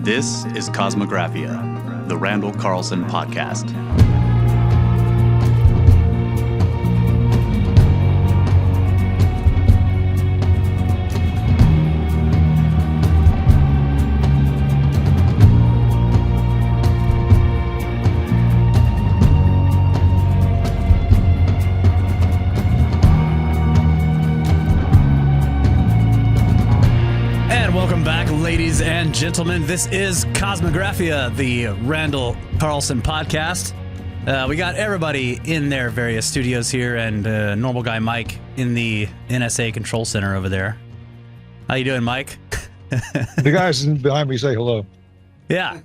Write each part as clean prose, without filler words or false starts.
This is Cosmographia, the Randall Carlson podcast. Ladies and gentlemen, this is Cosmographia, the Randall Carlson podcast. We got everybody in their various studios here, and normal guy Mike in the NSA control center over there. How you doing, Mike? The guys behind me say hello. Yeah.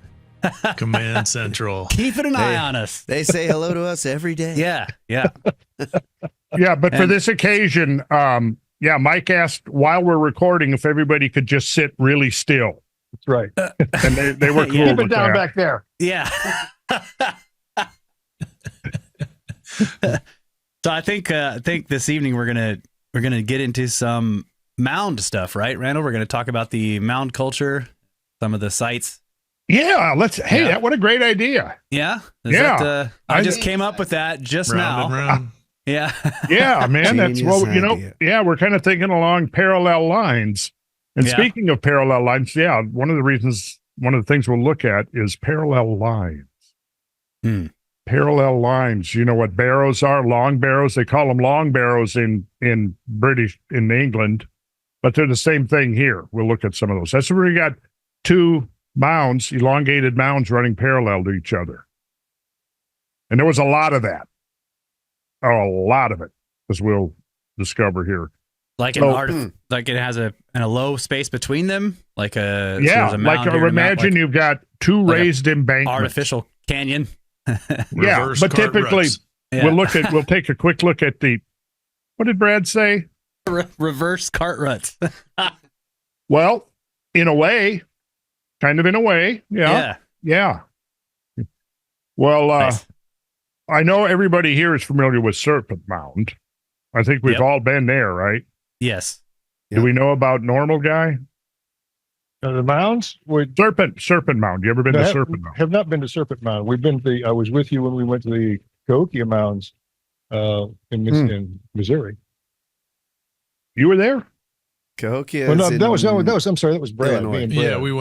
Command Central. Keeping an eye on us. They say hello to us every day. Yeah. Yeah, but for this occasion, Mike asked while we're recording if everybody could just sit really still. That's right. And they were cool. Keep it down back there. Yeah. So I think this evening we're gonna get into some mound stuff, right, Randall? We're gonna talk about the mound culture, some of the sites. Yeah, what a great idea. Yeah. I just came up with that just now. Yeah. Yeah, man. That's idea. We're kind of thinking along parallel lines. And speaking of parallel lines, one of the things we'll look at is parallel lines. Parallel lines. You know what barrows are? Long barrows. They call them long barrows in England, but they're the same thing here. We'll look at some of those. That's where we got two mounds, elongated mounds running parallel to each other. And there was a lot of that. A lot of it, as we'll discover here. Like like it has a low space between them, like a imagine you've got two raised embankments, artificial canyon. But typically we'll take a quick look at what did Brad say? Reverse cart ruts. Well, in a way, yeah. Well, nice. I know everybody here is familiar with Serpent Mound. I think we've all been there, right? Yes. Do we know about Normal Guy? The mounds? Serpent Mound. You ever been to Serpent Mound? Have not been to Serpent Mound. We've been to I was with you when we went to the Cahokia Mounds in Missouri. You were there? Cahokia. Well, that was Brad. Me and Brad. Yeah, we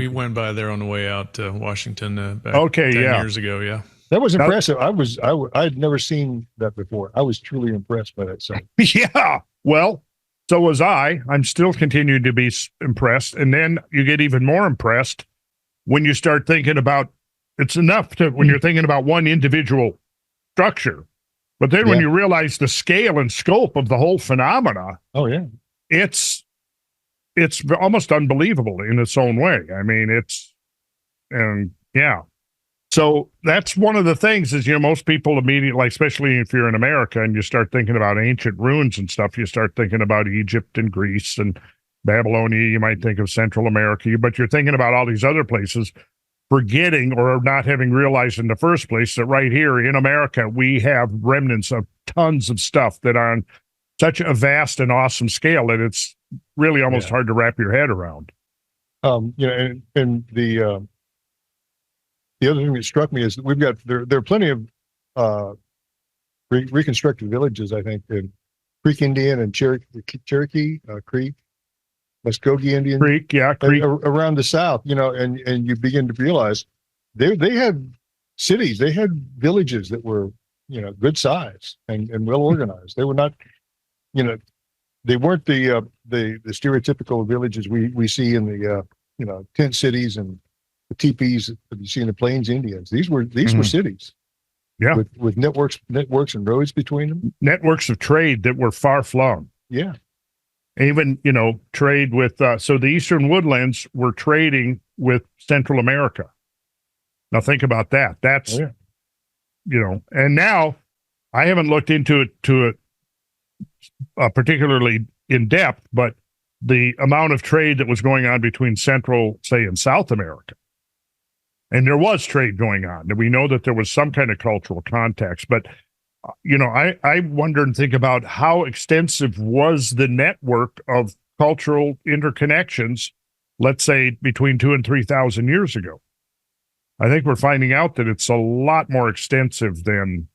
went by there on the way out to Washington back 10 years ago. Yeah. That was impressive. I'd never seen that before. I was truly impressed by that site. Yeah. Well, so was I. I'm still continuing to be impressed. And then you get even more impressed when you start thinking about, when you're thinking about one individual structure. But then when you realize the scale and scope of the whole phenomena, it's almost unbelievable in its own way. I mean, So that's one of the things is, most people immediately, especially if you're in America and you start thinking about ancient ruins and stuff, you start thinking about Egypt and Greece and Babylonia. You might think of Central America, but you're thinking about all these other places, forgetting or not having realized in the first place that right here in America, we have remnants of tons of stuff that are on such a vast and awesome scale that it's really almost hard to wrap your head around. The other thing that struck me is that we've got there are plenty of reconstructed villages. I think in Creek Indian and Cherokee Creek, Muskogee Indian Creek, around the south. And you begin to realize they had cities, they had villages that were good size and well organized. They were not, they weren't the stereotypical villages we see in the tent cities and the teepees that you see in the Plains Indians. These were cities, with networks and roads between them. Networks of trade that were far flung. Yeah, even trade with. So the Eastern Woodlands were trading with Central America. Now think about that. That's and now I haven't looked into it particularly in depth, but the amount of trade that was going on between Central, say, and South America. And there was trade going on. And we know that there was some kind of cultural context. But, I wonder and think about how extensive was the network of cultural interconnections let's say between 2,000 and 3,000 years ago. I think we're finding out that it's a lot more extensive than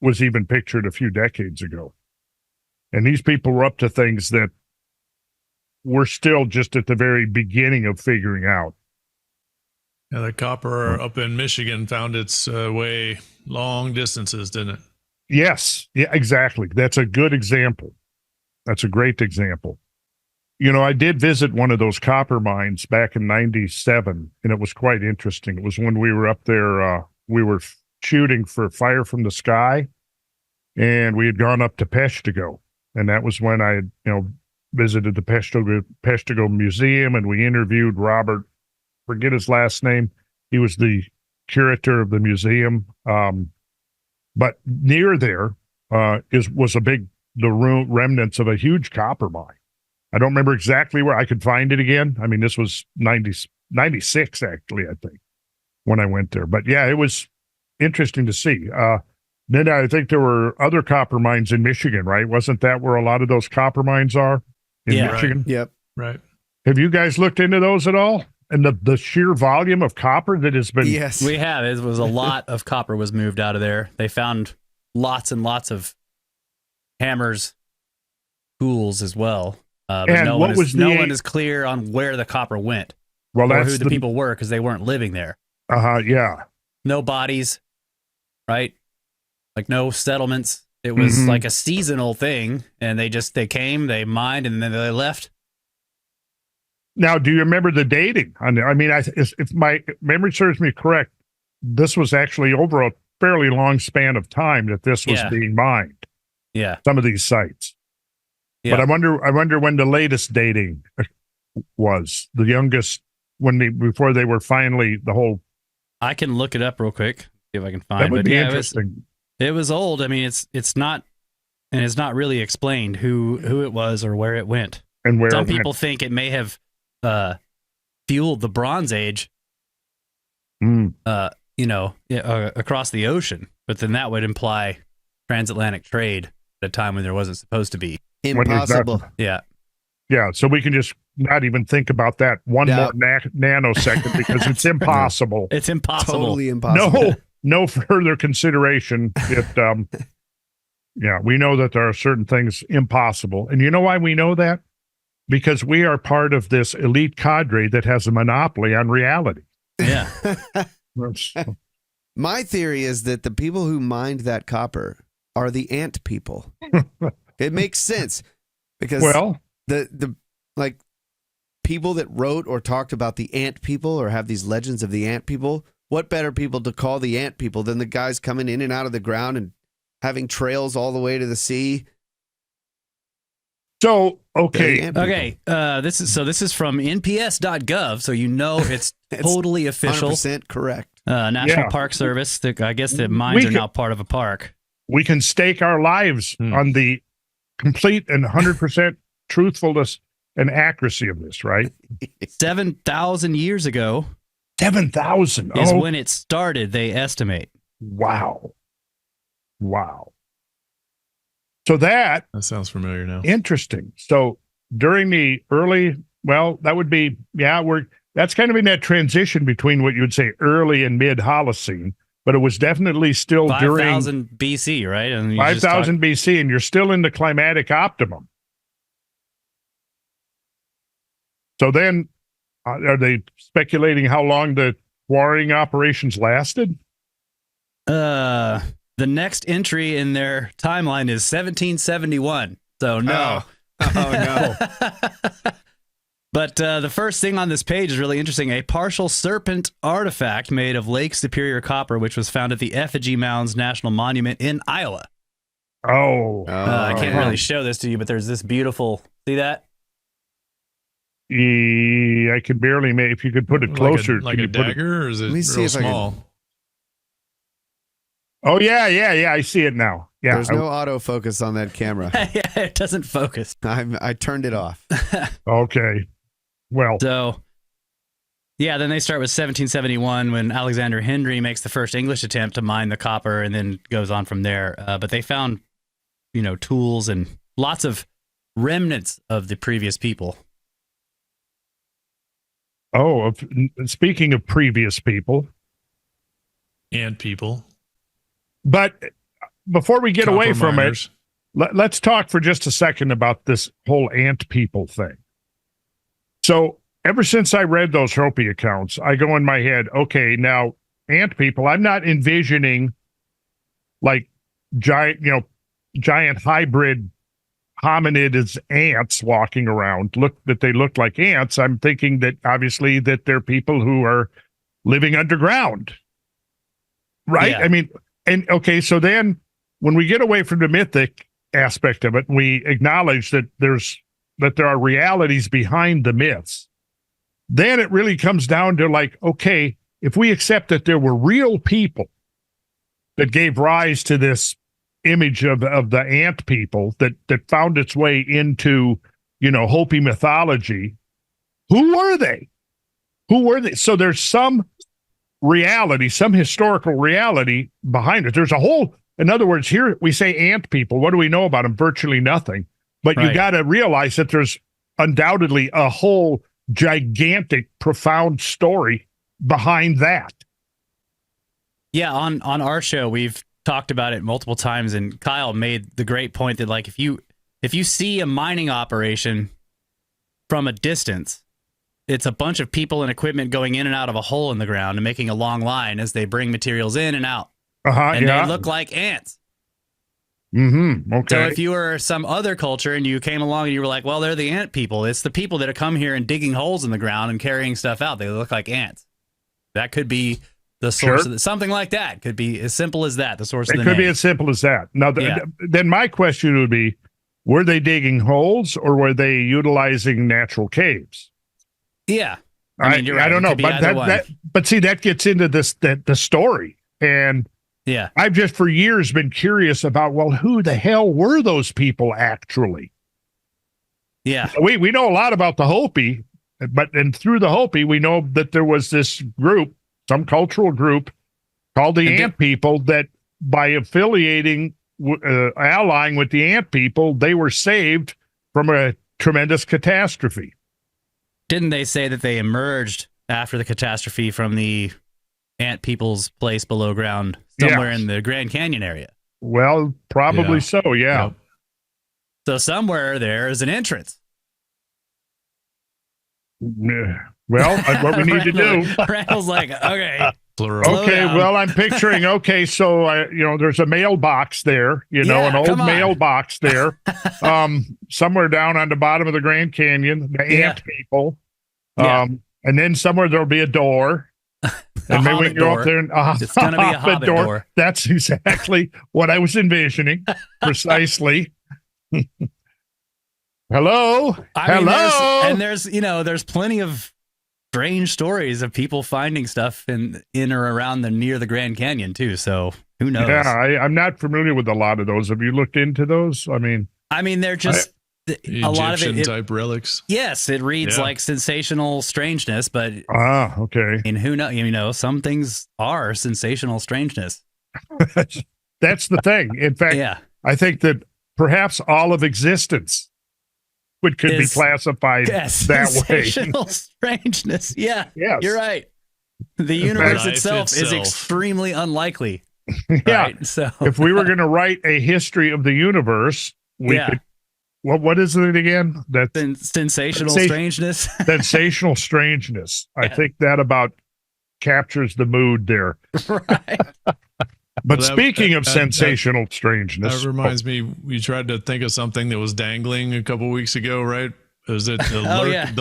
was even pictured a few decades ago. And these people were up to things that we're still just at the very beginning of figuring out. Yeah, the copper up in Michigan found its way long distances, didn't it? Yes, yeah, exactly. That's a good example. That's a great example. You know, I did visit one of those copper mines back in 97, and it was quite interesting. It was when we were up there, we were shooting for Fire from the Sky, and we had gone up to Peshtigo. And that was when I, visited the Peshtigo Museum, and we interviewed Robert, forget his last name. He was the curator of the museum. But near there was the remnants of a huge copper mine. I don't remember exactly where I could find it again. I mean, this was 96, actually, I think, when I went there. But yeah, it was interesting to see. Then I think there were other copper mines in Michigan, right? Wasn't that where a lot of those copper mines are in Michigan? Right. Yep. Right. Have you guys looked into those at all? And the sheer volume of copper that has been... Yes. We have. It was a lot of copper was moved out of there. They found lots and lots of hammers, tools as well. But And no what one was is, the- no one is clear on where the copper went Well, or that's who the people were because they weren't living there. Yeah. No bodies, right? Like no settlements. It was like a seasonal thing, and they came, they mined, and then they left. Now, do you remember the dating? I mean, if my memory serves me correct, this was actually over a fairly long span of time that this was being mined. Yeah. Some of these sites. Yeah. But I wonder when the latest dating was. The youngest, before they were finally the whole... I can look it up real quick, see if I can find. That would be yeah, interesting. It was old. I mean, it's not, and it's not really explained who it was or where it went. And where Some it went. people think it may have fueled the Bronze Age, across the ocean. But then that would imply transatlantic trade at a time when there wasn't supposed to be. Impossible. Yeah. Yeah, so we can just not even think about that more nanosecond because it's impossible. It's impossible. Totally impossible. No further consideration. We know that there are certain things impossible. And you know why we know that? Because we are part of this elite cadre that has a monopoly on reality. Yeah. My theory is that the people who mined that copper are the ant people. It makes sense because the people that wrote or talked about the ant people or have these legends of the ant people, what better people to call the ant people than the guys coming in and out of the ground and having trails all the way to the sea? So, okay. This is from nps.gov, so it's totally official. 100% correct. National Park Service. I guess the mines are now part of a park. We can stake our lives on the complete and 100% truthfulness and accuracy of this, right? 7,000 years ago. 7,000 is when it started, they estimate. Wow. So that sounds familiar now. Interesting. So during the early, that would be, that's kind of in that transition between what you would say early and mid Holocene, but it was definitely still 5,000 BC, right? And 5,000 BC, and you're still in the climatic optimum. So then, are they speculating how long the quarrying operations lasted? The next entry in their timeline is 1771. So no. Oh no. But the first thing on this page is really interesting. A partial serpent artifact made of Lake Superior copper, which was found at the Effigy Mounds National Monument in Iowa. I can't really show this to you, but there's this beautiful, see that? I can barely make, if you could put it closer. Like a dagger, or is it real small? Oh, yeah, I see it now. Yeah, there's no autofocus on that camera. Yeah, it doesn't focus. I turned it off. Okay. Well. So, then they start with 1771 when Alexander Henry makes the first English attempt to mine the copper and then goes on from there. But they found, tools and lots of remnants of the previous people. Speaking of previous people. And people. But before we get away from it, let's talk for just a second about this whole ant people thing. So ever since I read those Hopi accounts, I go in my head, okay, now ant people, I'm not envisioning like giant hybrid hominid as ants walking around, they look like ants. I'm thinking that obviously that they're people who are living underground. Right? Yeah. I mean, and okay, so then when we get away from the mythic aspect of it, we acknowledge that there are realities behind the myths. Then it really comes down to like, okay, if we accept that there were real people that gave rise to this image of the ant people that found its way into, Hopi mythology, who were they? So there's some reality, some historical reality behind it. There's a whole, in other words, here we say ant people. What do we know about them? Virtually nothing. But you got to realize that there's undoubtedly a whole gigantic, profound story behind that. Yeah, on our show, we've talked about it multiple times, and Kyle made the great point that like if you see a mining operation from a distance, it's a bunch of people and equipment going in and out of a hole in the ground and making a long line as they bring materials in and out. And they look like ants. Mm-hmm. Okay. So if you were some other culture and you came along and you were like, well, they're the ant people. It's the people that have come here and digging holes in the ground and carrying stuff out. They look like ants. That could be the source of something like that. Could be as simple as that, the source of the name. It could be as simple as that. Now, then my question would be, were they digging holes or were they utilizing natural caves? Yeah. I mean, you're right. I don't know. But see, that gets into the story. And yeah, I've just for years been curious about, well, who the hell were those people actually? Yeah. We know a lot about the Hopi, and through the Hopi, we know that there was this group, some cultural group called the Ant people that by affiliating, allying with the Ant people, they were saved from a tremendous catastrophe. Didn't they say that they emerged after the catastrophe from the Ant people's place below ground somewhere in the Grand Canyon area? Well, probably so, yeah. Yep. So somewhere there is an entrance. Well, what we need to do. Randall's like, okay. Okay, well, I'm picturing, so, there's a mailbox there, an old mailbox there, somewhere down on the bottom of the Grand Canyon, the Ant people. And then somewhere there'll be a door. And maybe we can go up there and it's going to be a hobbit door. That's exactly what I was envisioning, precisely. Hello? Hello? There's plenty of strange stories of people finding stuff in or around near the Grand Canyon too. So who knows? Yeah, I'm not familiar with a lot of those. Have you looked into those? I mean, they're just a lot of it type relics. Yes, it reads like sensational strangeness, but okay. And who knows? Some things are sensational strangeness. That's the thing. In fact, I think that perhaps all of existence could be classified that way. Sensational strangeness. Yeah, yes. You're right. The universe itself is extremely unlikely. Yeah. Right? So if we were going to write a history of the universe, we could. What is it again? That's sensational strangeness. Sensational strangeness. I think that about captures the mood there. Right. But speaking of sensational strangeness, that reminds me. We tried to think of something that was dangling a couple weeks ago, right? Was it the lurking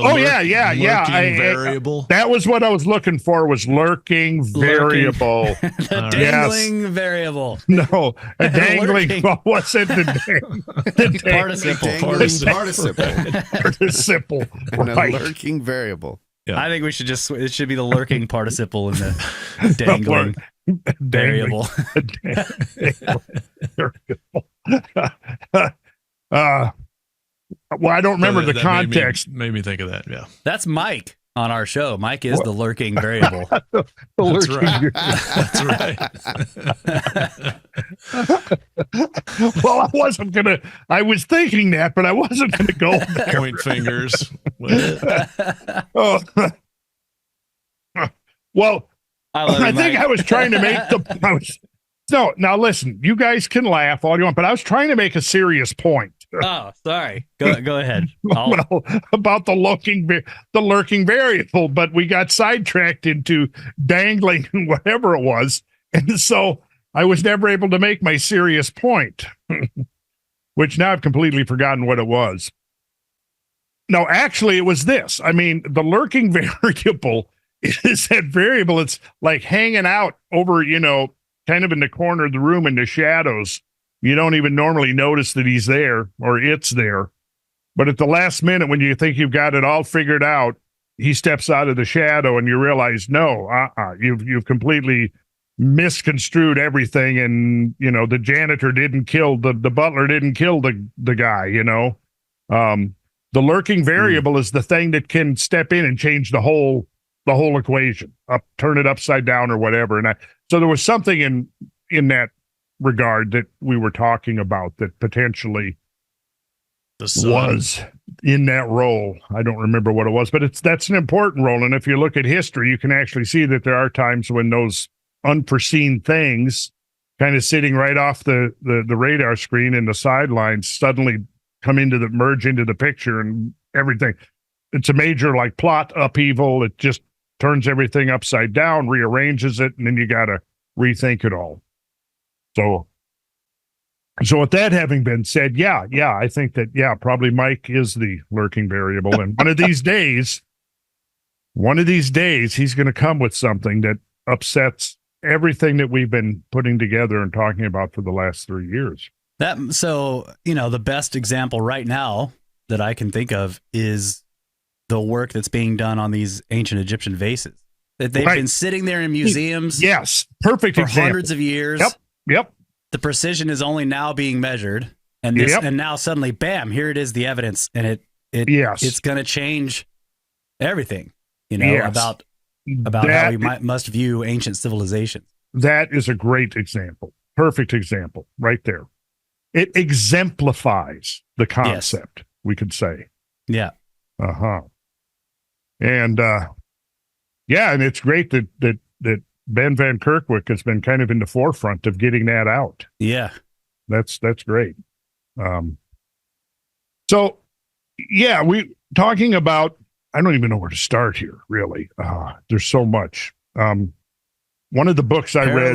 variable? That was what I was looking for. Was lurking variable? The dangling variable. No, a dangling. What's it? The participle. And a lurking variable. Yeah. I think we should it should be the lurking participle in the dangling variable. Well, I don't remember the context. Made me think of that. Yeah, that's Mike on our show. Mike is the lurking variable. That's right. Well, I wasn't gonna. I was thinking that, but I wasn't gonna go there. Point fingers with it. Well, I think I was trying to make no, now listen, you guys can laugh all you want, but I was trying to make a serious point. Oh, sorry. Go ahead. Well, about the lurking variable, but we got sidetracked into dangling whatever it was. And so I was never able to make my serious point, which now I've completely forgotten what it was. No, actually, it was this. I mean, the lurking variable is that variable. It's like hanging out over, kind of in the corner of the room in the shadows. You don't even normally notice that he's there or it's there. But at the last minute, when you think you've got it all figured out, he steps out of the shadow and you realize, no, you've completely misconstrued everything. And, the janitor didn't kill, the butler didn't kill the guy, the lurking variable is the thing that can step in and change the whole equation, turn it upside down or whatever. And so there was something in that regard that we were talking about that potentially was in that role. I don't remember what it was, but that's an important role. And if you look at history, you can actually see that there are times when those unforeseen things kind of sitting right off the radar screen in the sidelines suddenly merge into the picture and everything. It's a major plot upheaval. It just turns everything upside down, rearranges it, and then you got to rethink it all. So with that having been said, I think that, probably Mike is the lurking variable. And one of these days, he's going to come with something that upsets everything that we've been putting together and talking about for the last 3 years. The best example right now that I can think of is the work that's being done on these ancient Egyptian vases. That they've been sitting there in museums. Yes, perfect for example. Hundreds of years. Yep. The precision is only now being measured, and now suddenly, bam! Here it is, the evidence, and it's going to change everything. About how we must view ancient civilizations. That is a great example, perfect example, right there. It exemplifies the concept. We could say, yeah, and and it's great that Ben Van Kerkwyk has been kind of in the forefront of getting that out. Yeah. That's great. So we talking about, I don't even know where to start here, really. There's so much. One of the books I read.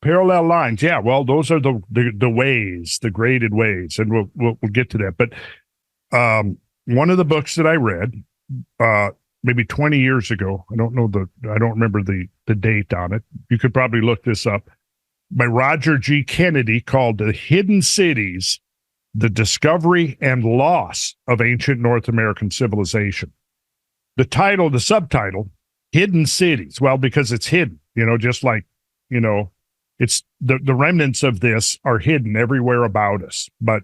Parallel lines. Yeah. Well, those are the ways, the graded ways, and we'll get to that. But one of the books that I read, maybe 20 years ago. I don't remember the date on it. You could probably look this up. By Roger G. Kennedy, called The Hidden Cities, The Discovery and Loss of Ancient North American Civilization. The subtitle, Hidden Cities. Well, because it's hidden, just like, it's the remnants of this are hidden everywhere about us. But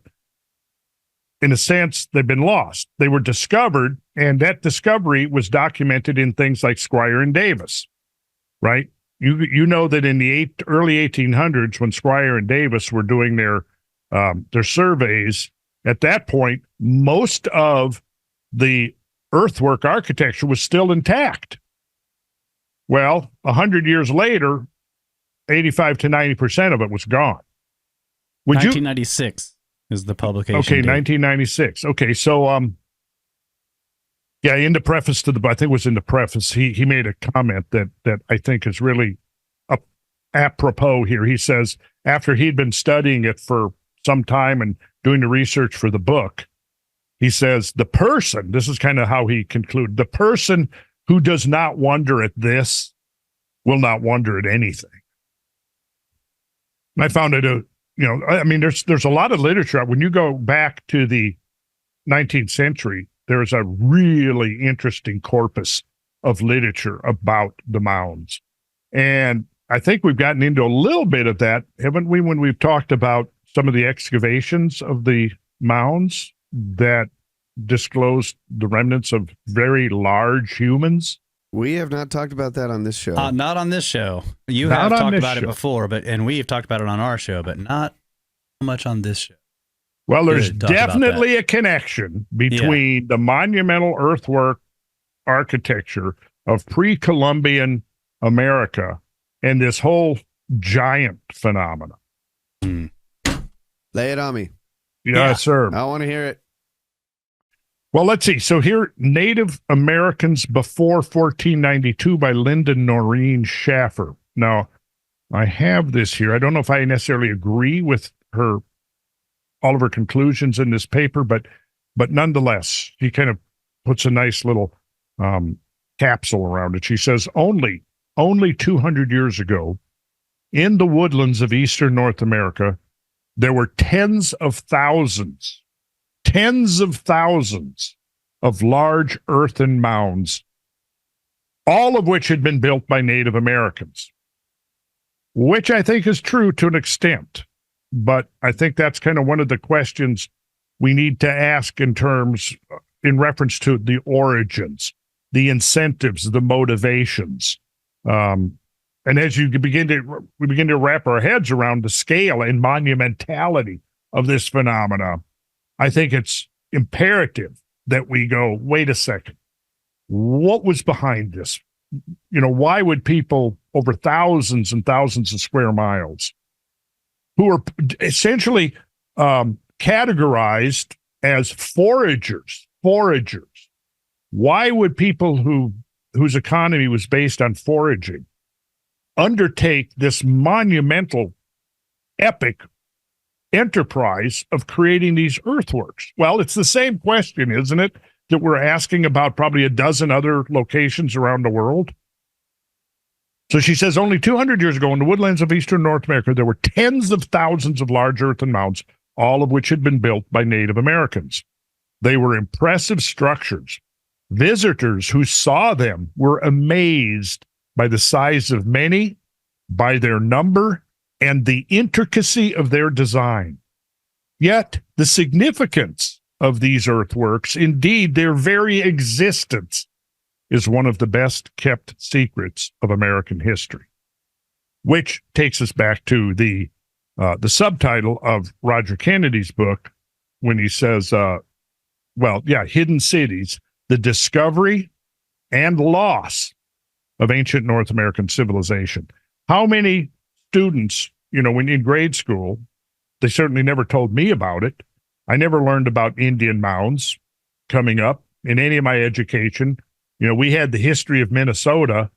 in a sense, they've been lost. They were discovered, and that discovery was documented in things like Squier and Davis, right? You know that in the early 1800s, when Squier and Davis were doing their surveys, at that point, most of the earthwork architecture was still intact. Well, 100 years later, 85 to 90% of it was gone. 1996 is the publication. Okay, date. 1996. Okay, so in the preface to the book, I think it was in the preface, he made a comment that I think is really apropos here. He says, after he'd been studying it for some time and doing the research for the book, he says, this is kind of how he concluded, the person who does not wonder at this will not wonder at anything. And I found it there's a lot of literature. When you go back to the 19th century, there's a really interesting corpus of literature about the mounds. And I think we've gotten into a little bit of that, haven't we, when we've talked about some of the excavations of the mounds that disclosed the remnants of very large humans? We have not talked about that on this show. Not on this show. You have talked about it before, and we have talked about it on our show, but not so much on this show. Well, there's definitely a connection between the monumental earthwork architecture of pre-Columbian America and this whole giant phenomena. Lay it on me. Yes, sir. I want to hear it. Well, let's see. So here, Native Americans Before 1492 by Linda Noreen Schaffer. Now, I have this here. I don't know if I necessarily agree with all of her conclusions in this paper, but nonetheless, she kind of puts a nice little capsule around it. She says, only 200 years ago, in the woodlands of eastern North America, there were tens of thousands of large earthen mounds, all of which had been built by Native Americans, which I think is true to an extent. But I think that's kind of one of the questions we need to ask in reference to the origins, the incentives, the motivations. And as we begin to wrap our heads around the scale and monumentality of this phenomena, I think it's imperative that we go, wait a second, what was behind this? Why would people over thousands and thousands of square miles, who are essentially categorized as foragers, why would people whose economy was based on foraging undertake this monumental, epic enterprise of creating these earthworks? Well, it's the same question, isn't it, that we're asking about probably a dozen other locations around the world? So she says, only 200 years ago in the woodlands of eastern North America, there were tens of thousands of large earthen mounds, all of which had been built by Native Americans. They were impressive structures. Visitors who saw them were amazed by the size of many, by their number, and the intricacy of their design. Yet the significance of these earthworks, indeed their very existence, is one of the best kept secrets of American history. Which takes us back to the subtitle of Roger Kennedy's book when he says, Hidden Cities, the Discovery and Loss of Ancient North American Civilization. How many students, when in grade school, they certainly never told me about it. I never learned about Indian mounds coming up in any of my education. We had the history of Minnesota.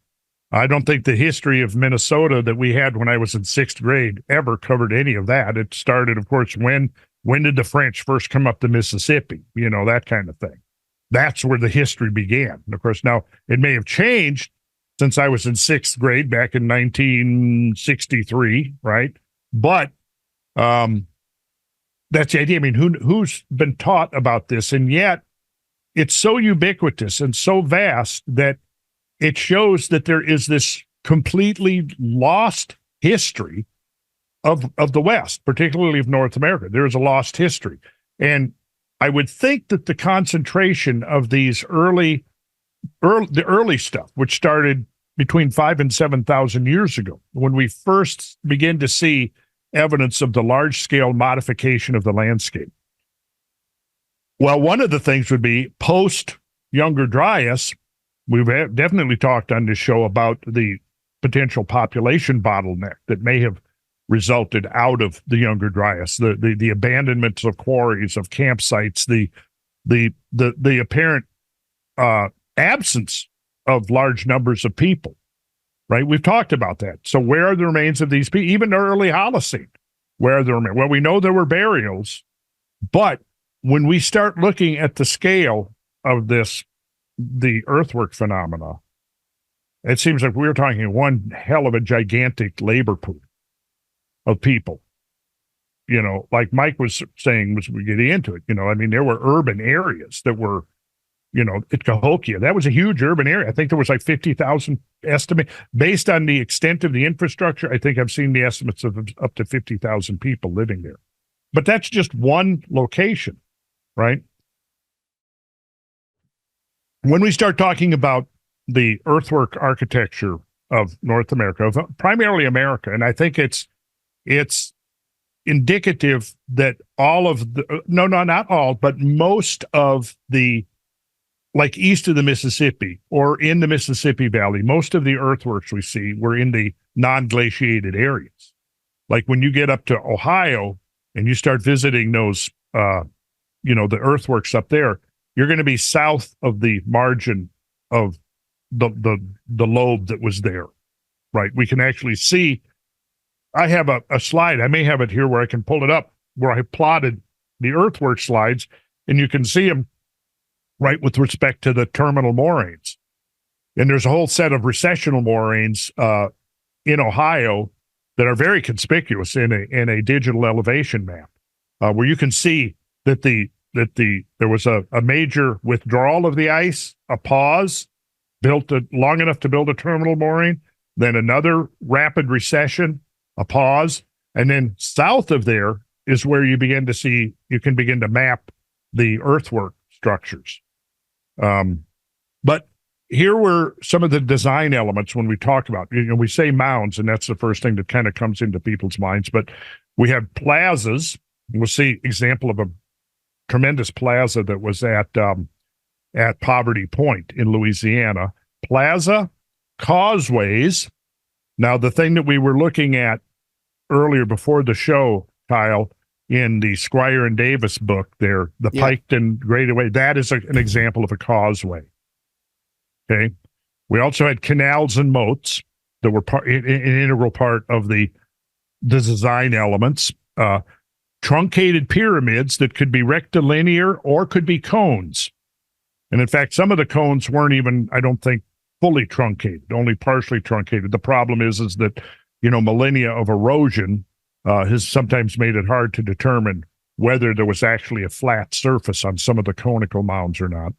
I don't think the history of Minnesota that we had when I was in sixth grade ever covered any of that. It started, of course, when did the French first come up the Mississippi? That kind of thing. That's where the history began. And of course, now it may have changed since I was in sixth grade back in 1963, right? But that's the idea. I mean, who's been taught about this? And yet it's so ubiquitous and so vast that it shows that there is this completely lost history of the West, particularly of North America. There is a lost history. And I would think that the concentration of these the early stuff, which started between 5,000 and 7,000 years ago, when we first begin to see evidence of the large-scale modification of the landscape. Well, one of the things would be post-Younger Dryas. We've definitely talked on this show about the potential population bottleneck that may have resulted out of the Younger Dryas, the abandonments of quarries, of campsites, the apparent absence of large numbers of people, right? We've talked about that. So where are the remains of these people? Even the early Holocene, where are the remains? Well, we know there were burials, but when we start looking at the scale of the earthwork phenomena, it seems like we're talking one hell of a gigantic labor pool of people. Like Mike was saying, as we get into it, there were urban areas that were, at Cahokia, that was a huge urban area. I think there was like 50,000 estimate based on the extent of the infrastructure. I think I've seen the estimates of up to 50,000 people living there, but that's just one location, right? When we start talking about the earthwork architecture of North America, of primarily America, and I think it's indicative that all of the, no, not all, but most of the like east of the Mississippi or in the Mississippi Valley, most of the earthworks we see were in the non-glaciated areas. Like when you get up to Ohio and you start visiting those, the earthworks up there, you're going to be south of the margin of the lobe that was there, right? We can actually see. I have a slide. I may have it here where I can pull it up, where I plotted the earthwork slides, and you can see them right with respect to the terminal moraines. And there's a whole set of recessional moraines in Ohio that are very conspicuous in a digital elevation map, where you can see that there was a major withdrawal of the ice, a pause, built long enough to build a terminal moraine, then another rapid recession, a pause, and then south of there is where you can begin to map the earthwork structures. But here were some of the design elements when we talk about, we say mounds, and that's the first thing that kind of comes into people's minds, but we have plazas. We'll see example of a tremendous plaza that was at Poverty Point in Louisiana. Plaza, causeways. Now, the thing that we were looking at earlier before the show, Kyle, in the Squier and Davis book there, the piked and graded way, that is an example of a causeway. Okay. We also had canals and moats that were an integral part of the design elements. Truncated pyramids that could be rectilinear or could be cones. And in fact, some of the cones weren't even, I don't think, fully truncated, only partially truncated. The problem is that, millennia of erosion has sometimes made it hard to determine whether there was actually a flat surface on some of the conical mounds or not.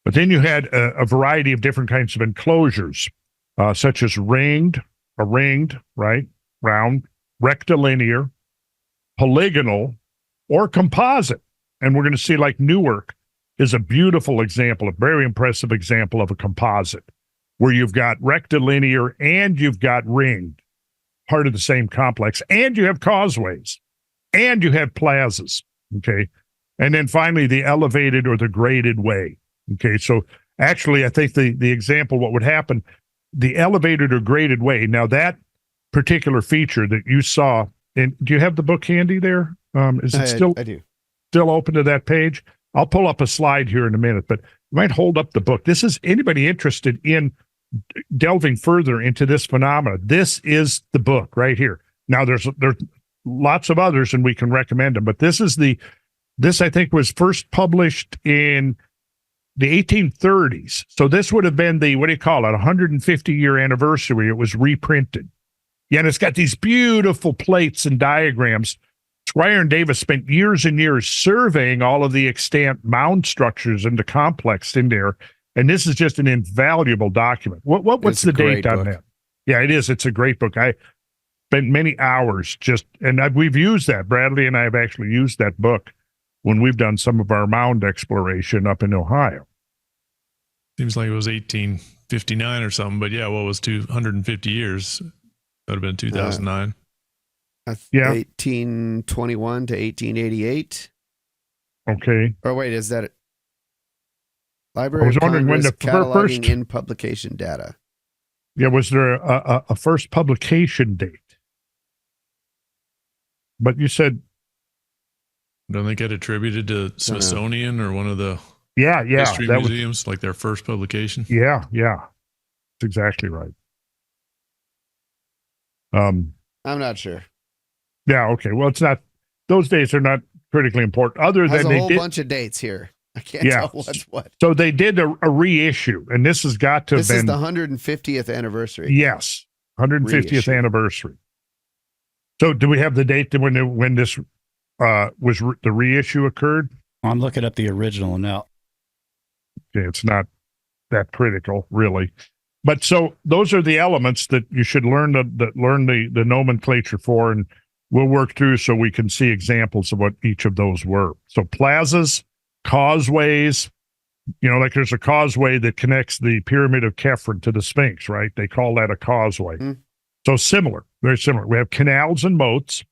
But then you had a variety of different kinds of enclosures, such as ringed, right, round, rectilinear, polygonal, or composite. And we're going to see like Newark is a beautiful example, a very impressive example of a composite, where you've got rectilinear and you've got ringed, part of the same complex, and you have causeways, and you have plazas, okay? And then finally, the elevated or the graded way, okay? So actually, I think the example, what would happen, the elevated or graded way, now that particular feature that you saw, and do you have the book handy there? Is it still? I do. Still open to that page? I'll pull up a slide here in a minute, but you might hold up the book. This is anybody interested in delving further into this phenomena. This is the book right here. Now there's lots of others and we can recommend them, but this I think was first published in the 1830s. So this would have been the, 150-year anniversary. It was reprinted. Yeah, and it's got these beautiful plates and diagrams. Squier and Davis spent years and years surveying all of the extant mound structures in the complex in there, and this is just an invaluable document. What's the date on that? Yeah, it is. It's a great book. I spent many hours we've used that. Bradley and I have actually used that book when we've done some of our mound exploration up in Ohio. Seems like it was 1859 or something, but yeah, what was 250 years? That would have been 2009. 1821 to 1888. Okay. Or wait, is that it? Library I was wondering when the cataloging first in publication data. Yeah, was there a first publication date? But you said, don't they get attributed to Smithsonian or one of the history museums, like their first publication? Yeah, that's exactly right. I'm not sure. Yeah, okay. Well, it's not. Those dates are not critically important. Other than a whole bunch of dates here. I can't tell what's what. So they did a reissue, and this has got to have been. This is the 150th anniversary. Yes, 150th anniversary. So do we have the date when this was the reissue occurred? I'm looking up the original now. Okay, it's not that critical, really. But so those are the elements that you should learn the nomenclature for, and we'll work through so we can see examples of what each of those were. So plazas, causeways, like there's a causeway that connects the Pyramid of Khafre to the Sphinx, right? They call that a causeway. Mm. So similar, very similar. We have canals and moats,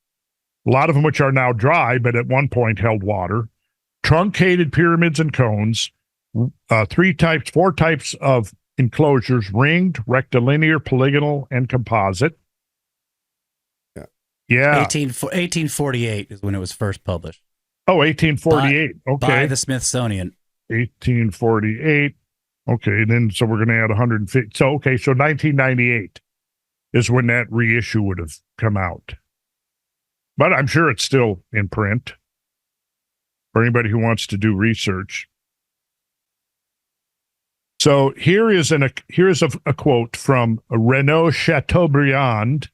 a lot of them which are now dry, but at one point held water, truncated pyramids and cones, four types of enclosures: ringed, rectilinear, polygonal, and composite. Yeah. 1848 is when it was first published. Oh, 1848. Okay. By the Smithsonian. 1848. Okay, then so we're going to add 150. So 1998 is when that reissue would have come out. But I'm sure it's still in print for anybody who wants to do research. So here is a quote from Renaud Chateaubriand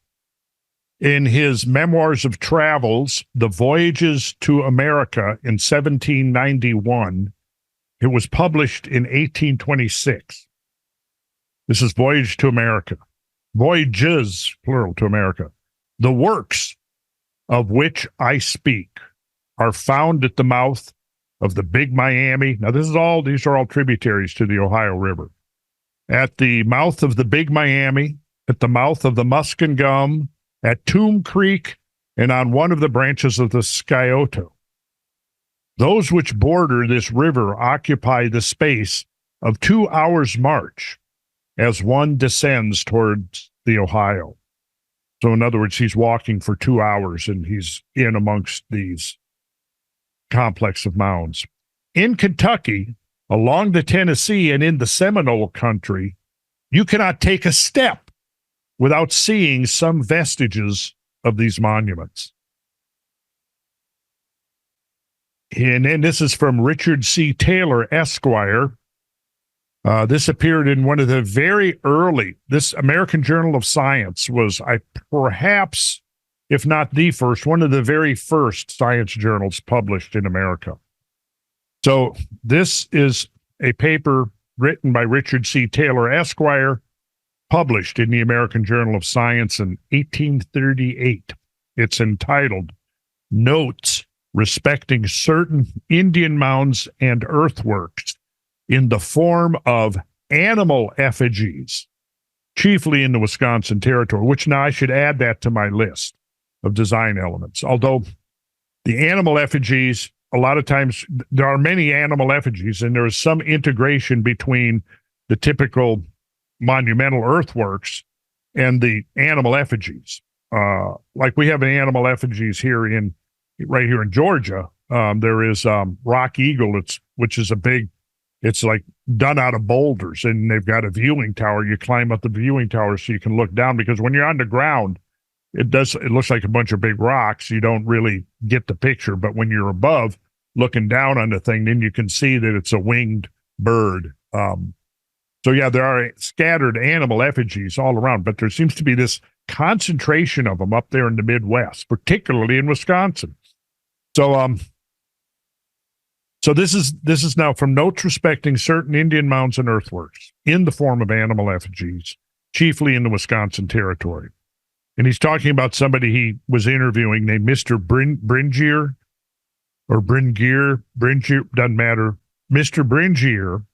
in his Memoirs of Travels, The Voyages to America in 1791. It was published in 1826. This is Voyage to America. Voyages, plural, to America. The works of which I speak are found at the mouth of the Big Miami. Now, these are all tributaries to the Ohio River. At the mouth of the Big Miami, at the mouth of the Muskingum, at Tomb Creek, and on one of the branches of the Scioto. Those which border this river occupy the space of 2 hours' march as one descends towards the Ohio. So in other words, he's walking for 2 hours and he's in amongst these complex of mounds. In Kentucky, along the Tennessee, and in the Seminole country, you cannot take a step without seeing some vestiges of these monuments. And then this is from Richard C. Taylor, Esquire. This appeared in one of the very early, this American Journal of Science was perhaps, if not the first, one of the very first science journals published in America. So this is a paper written by Richard C. Taylor, Esquire, published in the American Journal of Science in 1838. It's entitled Notes Respecting Certain Indian Mounds and Earthworks in the Form of Animal Effigies, chiefly in the Wisconsin Territory, which now I should add that to my list of design elements. Although the animal effigies, a lot of times there are many animal effigies, and there is some integration between the typical monumental earthworks and the animal effigies. Like we have animal effigies right here in Georgia. There is Rock Eagle, which is it's like done out of boulders, and they've got a viewing tower. You climb up the viewing tower so you can look down, because when you're on the ground, it looks like a bunch of big rocks. You don't really get the picture, but when you're above looking down on the thing, then you can see that it's a winged bird. So yeah, there are scattered animal effigies all around, but there seems to be this concentration of them up there in the Midwest, particularly in Wisconsin. So this is now from Notes Respecting Certain Indian Mounds and Earthworks in the Form of Animal Effigies, chiefly in the Wisconsin Territory. And he's talking about somebody he was interviewing named Mr. Bringier, doesn't matter. Mr. Bringier,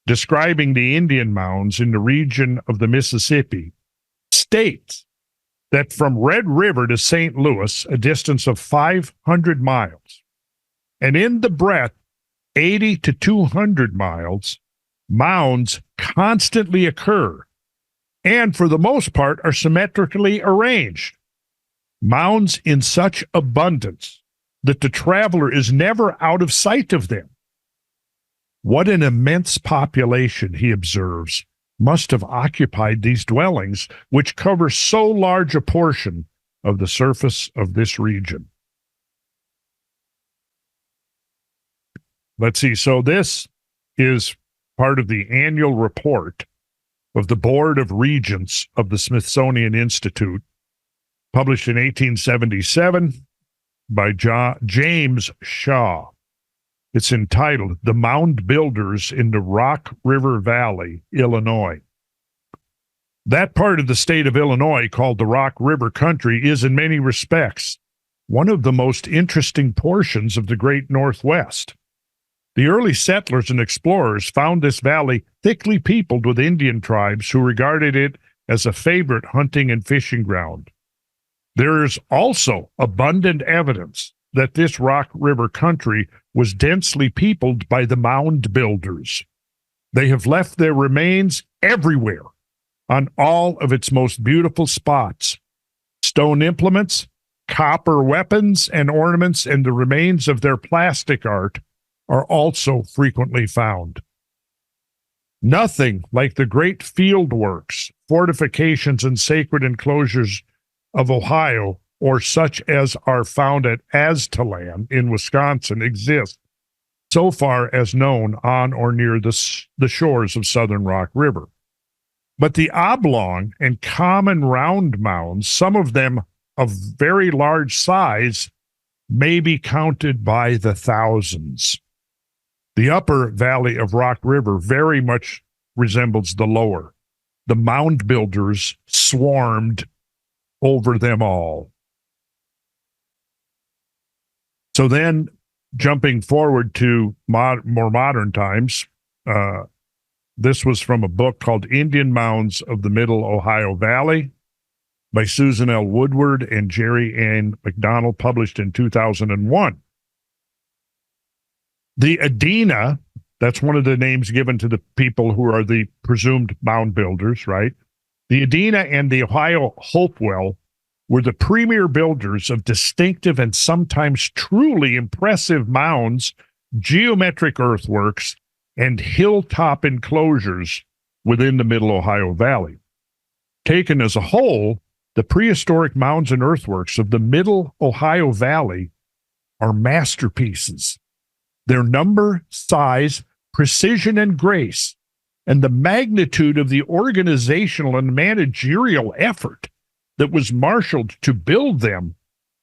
describing the Indian mounds in the region of the Mississippi, states that from Red River to St. Louis, a distance of 500 miles, and in the breadth 80 to 200 miles, mounds constantly occur, and for the most part are symmetrically arranged. Mounds in such abundance that the traveler is never out of sight of them. What an immense population, he observes, must have occupied these dwellings, which cover so large a portion of the surface of this region. Let's see. So this is part of the annual report of the Board of Regents of the Smithsonian Institute, published in 1877 by James Shaw. It's entitled The Mound Builders in the Rock River Valley, Illinois. That part of the state of Illinois, called the Rock River Country, is in many respects one of the most interesting portions of the great Northwest. The early settlers and explorers found this valley thickly peopled with Indian tribes who regarded it as a favorite hunting and fishing ground. There is also abundant evidence that this Rock River country was densely peopled by the mound builders, They have left their remains everywhere on all of its most beautiful spots. Stone implements, copper weapons and ornaments, and the remains of their plastic art are also frequently found. Nothing like the great field works, fortifications, and sacred enclosures of Ohio, or such as are found at Aztalan in Wisconsin, exist so far as known on or near the shores of Southern Rock River. But the oblong and common round mounds, some of them of very large size, may be counted by the thousands. The upper valley of Rock River very much resembles the lower. The mound builders swarmed over them all. So then, jumping forward to more modern times, this was from a book called Indian Mounds of the Middle Ohio Valley by Susan L. Woodward and Jerry Ann McDonald, published in 2001. The Adena, that's one of the names given to the people who are the presumed mound builders, right? The Adena and the Ohio Hopewell were the premier builders of distinctive and sometimes truly impressive mounds, geometric earthworks, and hilltop enclosures within the Middle Ohio Valley. Taken as a whole, the prehistoric mounds and earthworks of the Middle Ohio Valley are masterpieces. Their number, size, precision, and grace, and the magnitude of the organizational and managerial effort that was marshaled to build them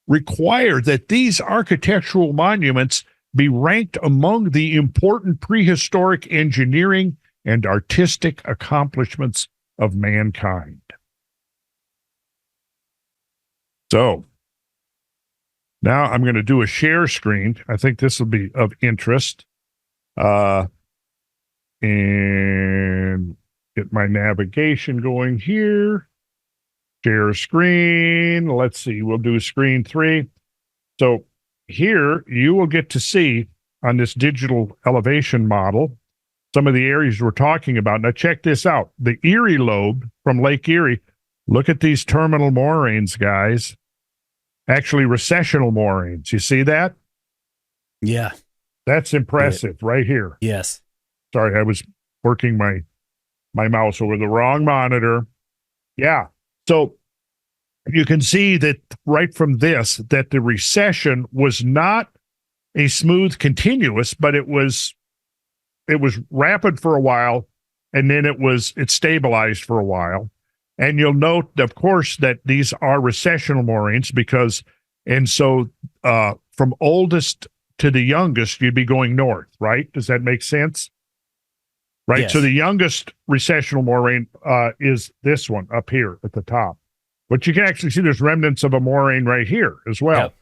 require that these architectural monuments be ranked among the important prehistoric engineering and artistic accomplishments of mankind. So, now I'm going to do a share screen. I think this will be of interest. And get my navigation going here. Share screen. Let's see. We'll do screen 3. So here you will get to see on this digital elevation model some of the areas we're talking about. Now check this out. The Erie lobe from Lake Erie. Look at these terminal moraines, guys. Actually, recessional moraines. You see that? Yeah. That's impressive right here. Yes. Sorry, I was working my mouse over the wrong monitor. Yeah. So you can see that right from this, that the recession was not a smooth continuous, but it was rapid for a while, and then it stabilized for a while. And you'll note, of course, that these are recessional moraines so from oldest to the youngest, you'd be going north, right? Does that make sense? Right. Yes. So the youngest recessional moraine is this one up here at the top. But you can actually see there's remnants of a moraine right here as well.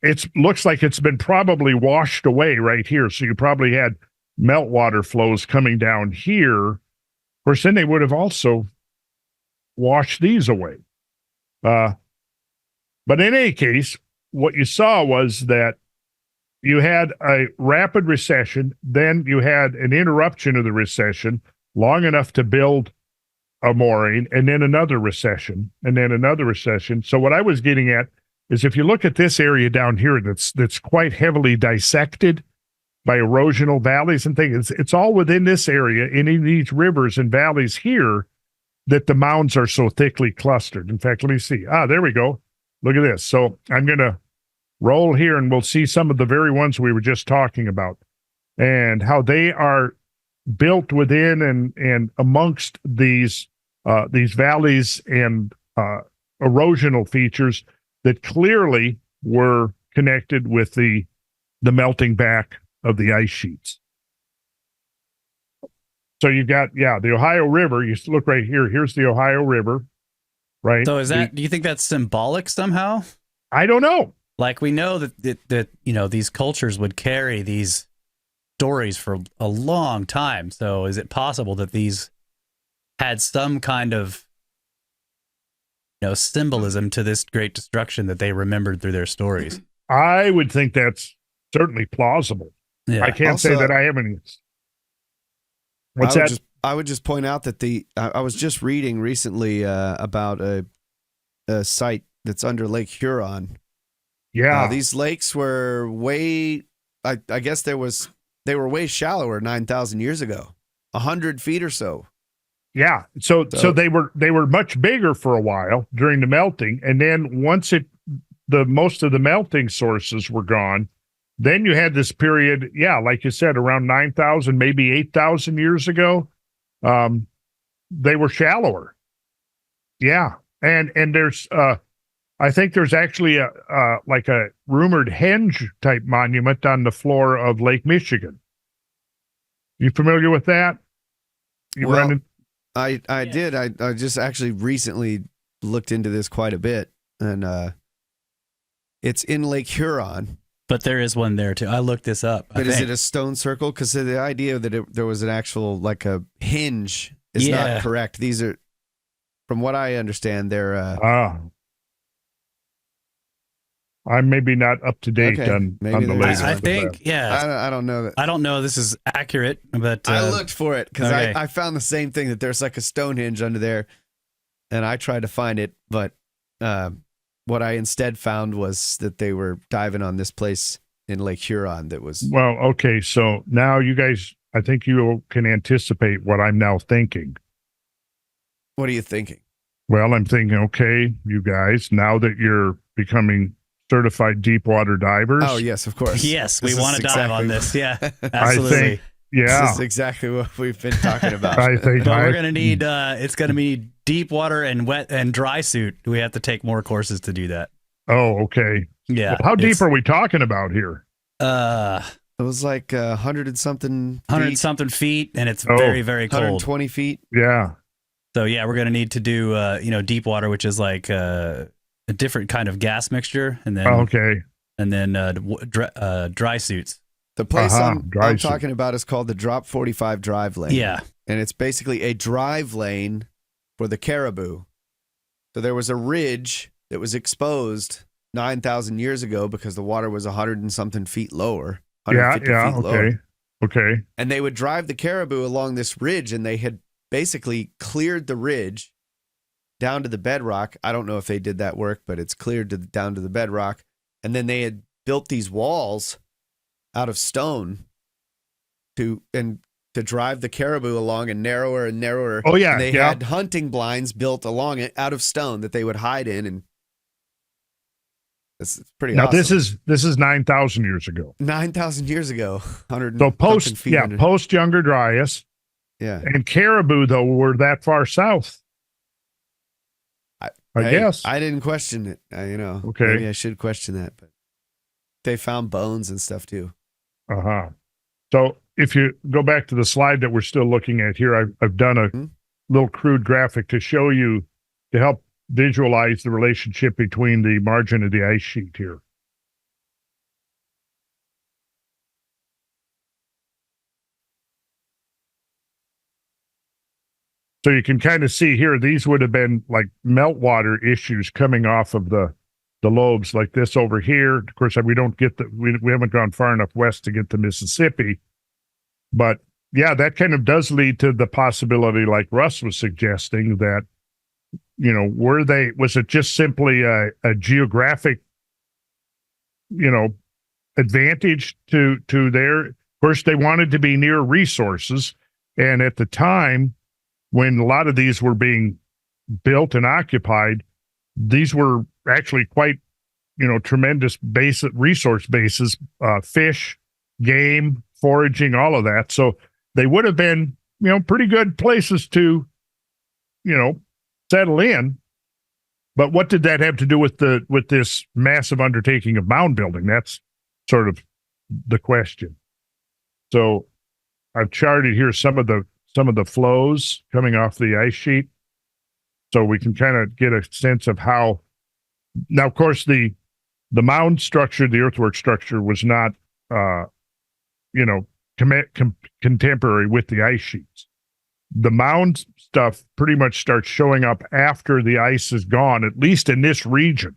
Yep. It looks like it's been probably washed away right here. So you probably had meltwater flows coming down here. Of course, then they would have also washed these away. But in any case, what you saw was that you had a rapid recession, then you had an interruption of the recession long enough to build a moraine, and then another recession, and then another recession. So what I was getting at is if you look at this area down here that's quite heavily dissected by erosional valleys and things, it's all within this area, in these rivers and valleys here, that the mounds are so thickly clustered. In fact, let me see. There we go. Look at this. So I'm going to roll here and we'll see some of the very ones we were just talking about and how they are built within and amongst these valleys and erosional features that clearly were connected with the melting back of the ice sheets. So you've got, the Ohio River. You look right here. Here's the Ohio River, right? So do you think that's symbolic somehow? I don't know. Like we know that these cultures would carry these stories for a long time. So is it possible that these had some kind of symbolism to this great destruction that they remembered through their stories? I would think that's certainly plausible. Yeah. I can't say that I have any. What's that? I would just point out that I was just reading recently about a site that's under Lake Huron. Yeah. These lakes were way, I guess they were way shallower 9,000 years ago, 100 feet or so. Yeah. So they were much bigger for a while during the melting. And then once most of the melting sources were gone, then you had this period, like you said, around 9,000, maybe 8,000 years ago. They were shallower. Yeah. And there's, I think there's actually like a rumored henge type monument on the floor of Lake Michigan. You familiar with that? I did. I just actually recently looked into this quite a bit, and it's in Lake Huron. But there is one there too. I looked this up. But is it a stone circle? Because the idea that there was an actual like a hinge is not correct. These are, from what I understand, they're. I'm maybe not up to date on the latest. I think, I don't know that. I don't know this is accurate, but I looked for it because I found the same thing, that there's like a Stonehenge under there, and I tried to find it, but what I instead found was that they were diving on this place in Lake Huron that was. Well, okay, so now you guys, I think you can anticipate what I'm now thinking. What are you thinking? Well, I'm thinking, okay, you guys, now that you're becoming certified deep water divers. Oh, yes, of course. Yes, we want to dive on this. Yeah, absolutely. I think, this is exactly what we've been talking about. I think but we're going to need, it's going to be deep water and wet and dry suit. We have to take more courses to do that. Oh, okay. Yeah. Well, how deep are we talking about here? It was like 100 and something feet, and it's very, very cold. 120 feet. Yeah. So, we're going to need to do, deep water, which is like a different kind of gas mixture, and then and then dry suits. The place I'm talking about is called the Drop 45 Drive Lane. Yeah, and it's basically a drive lane for the caribou. So there was a ridge that was exposed 9,000 years ago because the water was 100 and something feet lower. Feet lower. Okay. And they would drive the caribou along this ridge, and they had basically cleared the ridge down to the bedrock. I don't know if they did that work, but it's cleared down to the bedrock. And then they had built these walls out of stone to drive the caribou along, and narrower and narrower. Oh, yeah. And they had hunting blinds built along it out of stone that they would hide in. And it's pretty awesome. Now, this is 9,000 years ago. 9,000 years ago. 100 So post Younger Dryas. Yeah. And caribou, though, were that far south. I guess. I didn't question it. Okay. Maybe I should question that, but they found bones and stuff too. So if you go back to the slide that we're still looking at here, I've done a little crude graphic to show you, to help visualize the relationship between the margin of the ice sheet here. So you can kind of see here, these would have been like meltwater issues coming off of the lobes, like this over here. Of course, we don't get we haven't gone far enough west to get to Mississippi. But yeah, that kind of does lead to the possibility, like Russ was suggesting, that, was it just simply a geographic, advantage to their, of course, they wanted to be near resources. And at the time, when a lot of these were being built and occupied, these were actually quite, tremendous resource bases, fish, game, foraging, all of that. So they would have been, pretty good places to, settle in. But what did that have to do with this massive undertaking of mound building? That's sort of the question. So I've charted here some of the flows coming off the ice sheet, so we can kind of get a sense of how. Now, of course, the mound structure, the earthwork structure, was not, contemporary with the ice sheets. The mound stuff pretty much starts showing up after the ice is gone, at least in this region,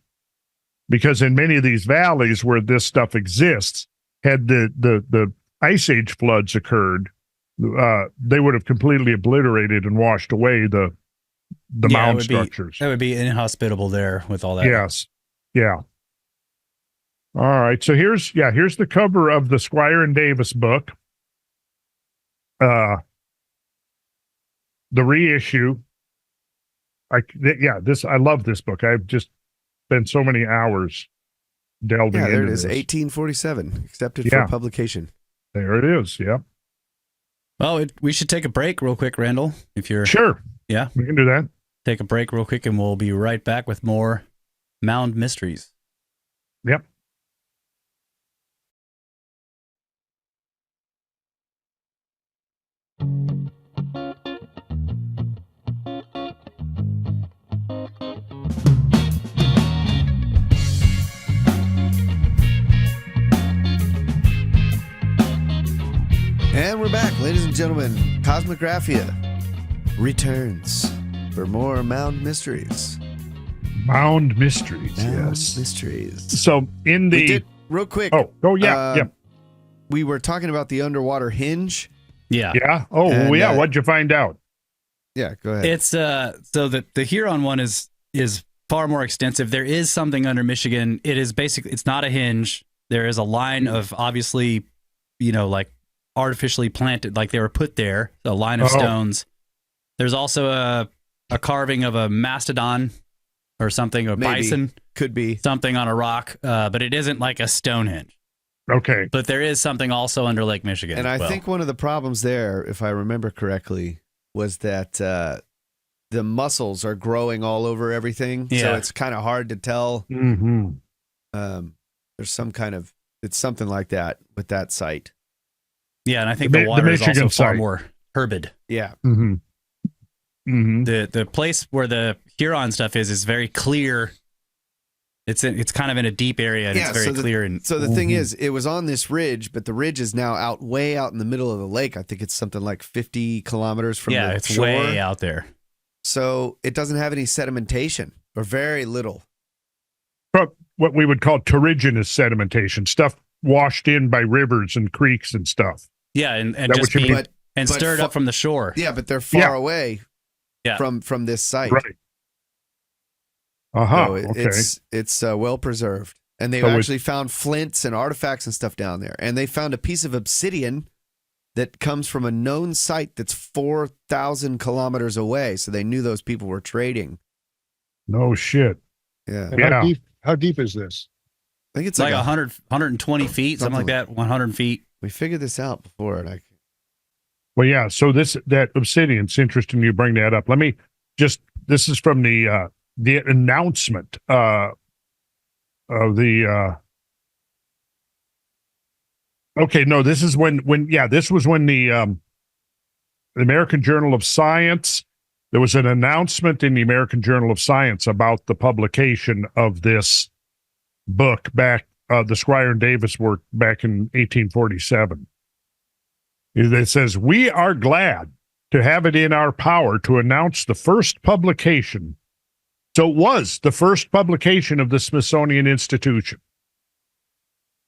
because in many of these valleys where this stuff exists, had the ice age floods occurred, they would have completely obliterated and washed away the mound structures. That would be inhospitable there with all that. Yes. Yeah. All right. So here's the cover of the Squier and Davis book. The reissue. I love this book. I've just spent so many hours delving into there it is, this. 1847, accepted for publication. There it is. Yeah. Well, we should take a break real quick, Randall, if you're... Sure. Yeah. We can do that. Take a break real quick, and we'll be right back with more Mound Mysteries. Yep. And we're back, ladies and gentlemen. Kosmographia returns for more Mound Mysteries. Mound Mysteries, Mound yes. Mysteries. So in the... real quick. Yeah. We were talking about the underwater hinge. Yeah. Yeah? Oh, And, what'd you find out? Yeah, go ahead. It's so the Huron one is far more extensive. There is something under Michigan. It is basically, it's not a hinge. There is a line of, obviously, like artificially planted, like they were put there, a line of stones. There's also a carving of a mastodon or something, or Maybe. bison. Could be. Something on a rock, but it isn't like a Stonehenge. Okay. But there is something also under Lake Michigan. And I think one of the problems there, if I remember correctly, was that the mussels are growing all over everything. Yeah. So it's kind of hard to tell. Mm-hmm. There's it's something like that with that site. Yeah, and I think the water is also far more turbid. Yeah. Mm-hmm. Mm-hmm. The place where the Huron stuff is very clear. It's kind of in a deep area, and it's very clear. And so the thing is, it was on this ridge, but the ridge is now way out in the middle of the lake. I think it's something like 50 kilometers from the it's shore. way out there. So it doesn't have any sedimentation, or very little. But what we would call terrigenous sedimentation, stuff washed in by rivers and creeks and stuff. Yeah, and That just what you mean? and stirred up from the shore. Yeah, but they're far away from this site. Right. Uh-huh. So Okay. It's well preserved. And they've actually found flints and artifacts and stuff down there. And they found a piece of obsidian that comes from a known site that's 4,000 kilometers away. So they knew those people were trading. No shit. Yeah. And how deep is this? I think it's like 100, 120 feet, something like that, 100 feet. We figured this out before. Well, yeah. So that obsidian, it's interesting you bring that up. This is from the announcement of the this is when this was when the American Journal of Science, there was an announcement in the American Journal of Science about the publication of this book back, the Squier and Davis work back in 1847. It says, "We are glad to have it in our power to announce the first publication." So it was the first publication of the Smithsonian Institution.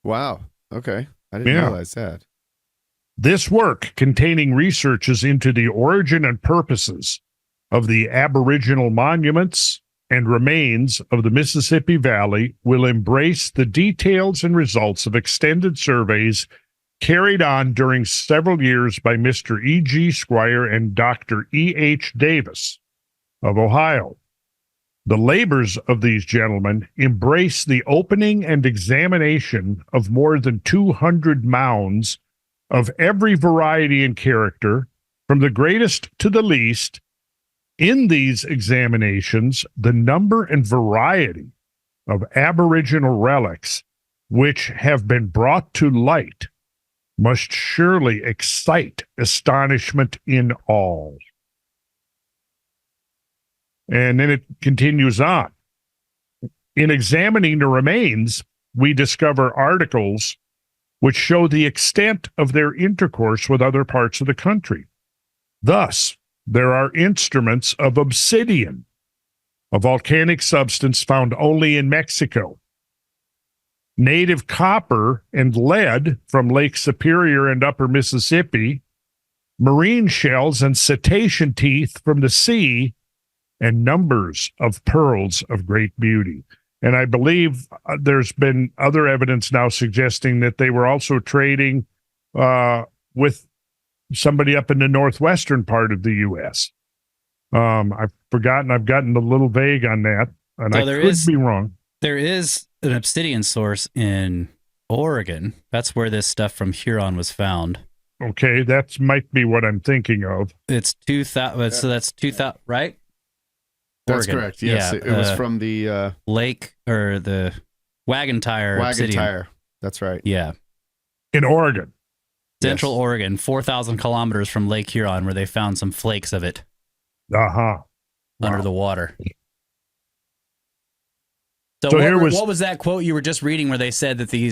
Wow. Okay. I didn't realize that. This work, containing researches into the origin and purposes of the Aboriginal monuments and remains of the Mississippi Valley, will embrace the details and results of extended surveys carried on during several years by Mr. E.G. Squier and Dr. E.H. Davis of Ohio. The labors of these gentlemen embrace the opening and examination of more than 200 mounds of every variety and character, from the greatest to the least. In these examinations, the number and variety of Aboriginal relics which have been brought to light must surely excite astonishment in all. And then it continues on. In examining the remains, we discover articles which show the extent of their intercourse with other parts of the country. Thus, there are instruments of obsidian, a volcanic substance found only in Mexico, native copper and lead from Lake Superior and Upper Mississippi, marine shells and cetacean teeth from the sea, and numbers of pearls of great beauty. And I believe there's been other evidence now suggesting that they were also trading with somebody up in the northwestern part of the U.S. I've gotten a little vague on that, and I could be wrong. There is an obsidian source in Oregon. That's where this stuff from Huron was found. Okay, that might be what I'm thinking of. It's 2,000. So that's 2,000, right? That's Oregon. correct. Yes, Yeah, it was from the lake or the Wagon Tire. Obsidian. Tire. That's right. Yeah, In Oregon. Central Oregon, 4,000 kilometers from Lake Huron, where they found some flakes of it under the water. So what was that quote you were just reading where they said that they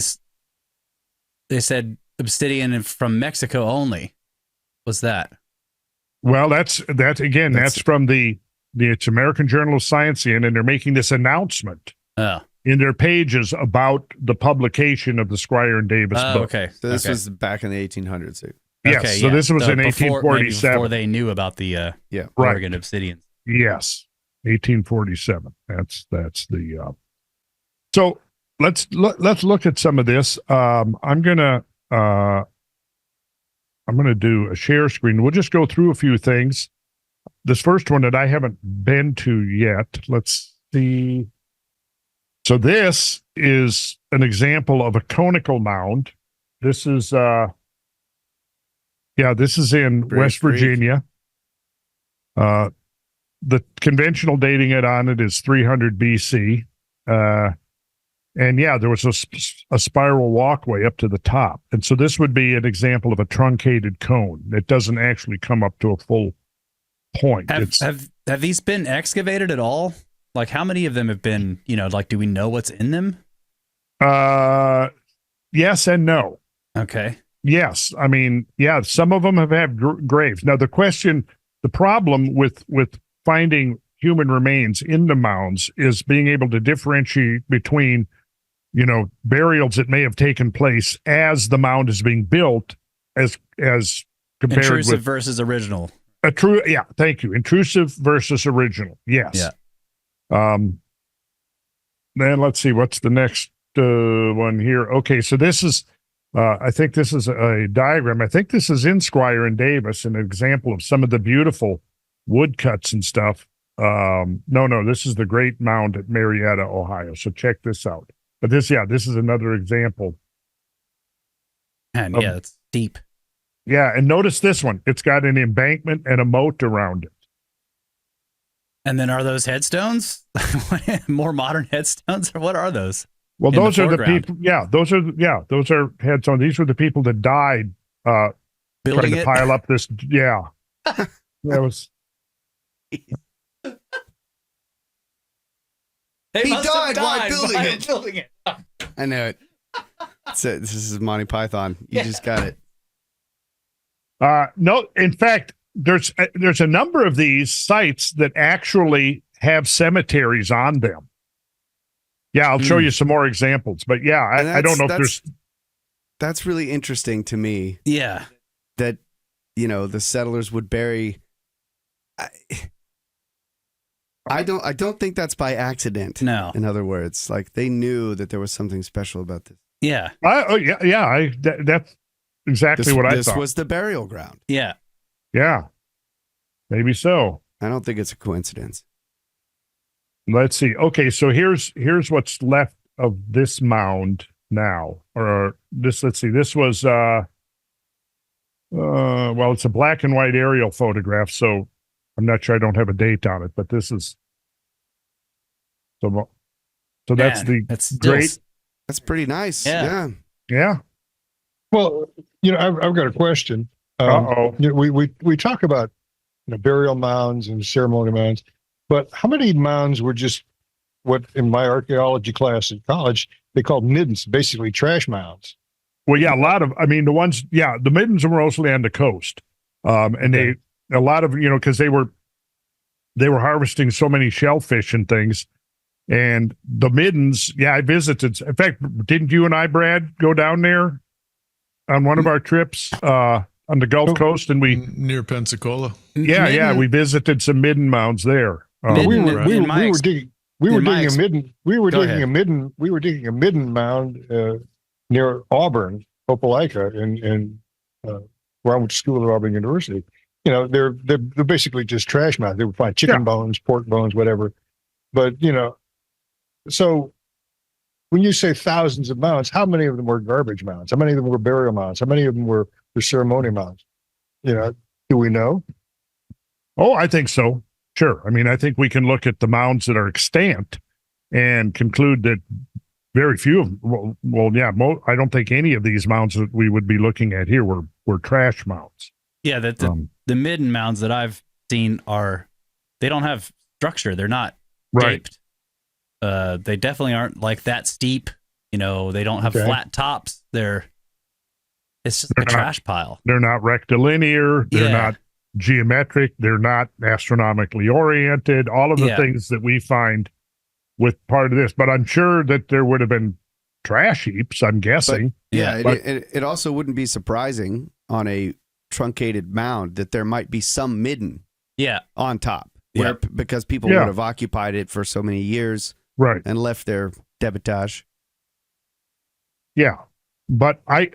said obsidian from Mexico only? Was that? Well, that's from it's American Journal of Science, and they're making this announcement in their pages about the publication of the Squier and Davis book. Okay. So this was back in the 1800s. Yes. Okay, so this was in 1847. Before they knew about the Oregon obsidian. Yes, 1847. That's the. So let's look at some of this. I'm gonna do a share screen. We'll just go through a few things. This first one that I haven't been to yet. Let's see. So this is an example of a conical mound. This is this is in West Virginia. The conventional dating on it is 300 BC. And there was a spiral walkway up to the top. And so this would be an example of a truncated cone that doesn't actually come up to a full point. Have these been excavated at all? Like, how many of them have been, do we know what's in them? Yes and no. Okay. Yes. I mean, some of them have had graves. Now, the problem with finding human remains in the mounds is being able to differentiate between, burials that may have taken place as the mound is being built as compared intrusive with versus original. Thank you. Intrusive versus original. Yes. Yeah. Then let's see, what's the next one here? Okay, so this is, I think this is a diagram. I think this is in Squier and Davis, an example of some of the beautiful woodcuts and stuff. No, this is the Great Mound at Marietta, Ohio. So check this out. But this is another example. And it's deep. Yeah, and notice this one. It's got an embankment and a moat around it. And then are those headstones? More modern headstones, or what are those? Well, those are the people. Yeah, those are headstones. These were the people that died trying to pile up this. Yeah, that was. He died while building it. I know it. This is Monty Python. You just got it. No, in fact, there's a number of these sites that actually have cemeteries on them. Yeah, I'll show you some more examples. But I don't know if there's. That's really interesting to me. Yeah, that the settlers would bury. I don't think that's by accident. No. In other words, like they knew that there was something special about this. Yeah. That's exactly what I thought. This was the burial ground. Yeah. Yeah. Maybe so. I don't think it's a coincidence. Let's see. Okay, so here's what's left of this mound now. Or this, let's see. This was it's a black and white aerial photograph, so I'm not sure, I don't have a date on it, but this is so that's great. That's pretty nice. Yeah. Well, I've got a question. We talk about burial mounds and ceremonial mounds, but how many mounds were just what in my archaeology class at college they called middens, basically trash mounds? Well, yeah, a lot of, the middens were mostly on the coast, and a lot of, because they were harvesting so many shellfish and things, and the middens. Yeah, I visited. In fact, didn't you and I, Brad, go down there on one of our trips? I on the Gulf Coast, and we near Pensacola. Yeah, we visited some midden mounds there. We were digging a midden mound near Auburn, Opelika, and where I went to school at Auburn University. You know, they're basically just trash mounds. They would find chicken bones, pork bones, whatever. But you know, so when you say thousands of mounds, how many of them were garbage mounds? How many of them were burial mounds? How many of them were ceremony mounds? You know, do we know? Oh, I think so. Sure. I mean, I think we can look at the mounds that are extant and conclude that very few of them, I don't think any of these mounds that we would be looking at here were trash mounds. Yeah, the midden mounds that I've seen they don't have structure. They're not shaped. They definitely aren't like that steep. You know, they don't have flat tops. It's just a trash pile. They're not rectilinear. They're not geometric. They're not astronomically oriented. All of the things that we find with part of this. But I'm sure that there would have been trash heaps, I'm guessing. But it also wouldn't be surprising on a truncated mound that there might be some midden on top. Because people would have occupied it for so many years and left their debitage. Yeah. But I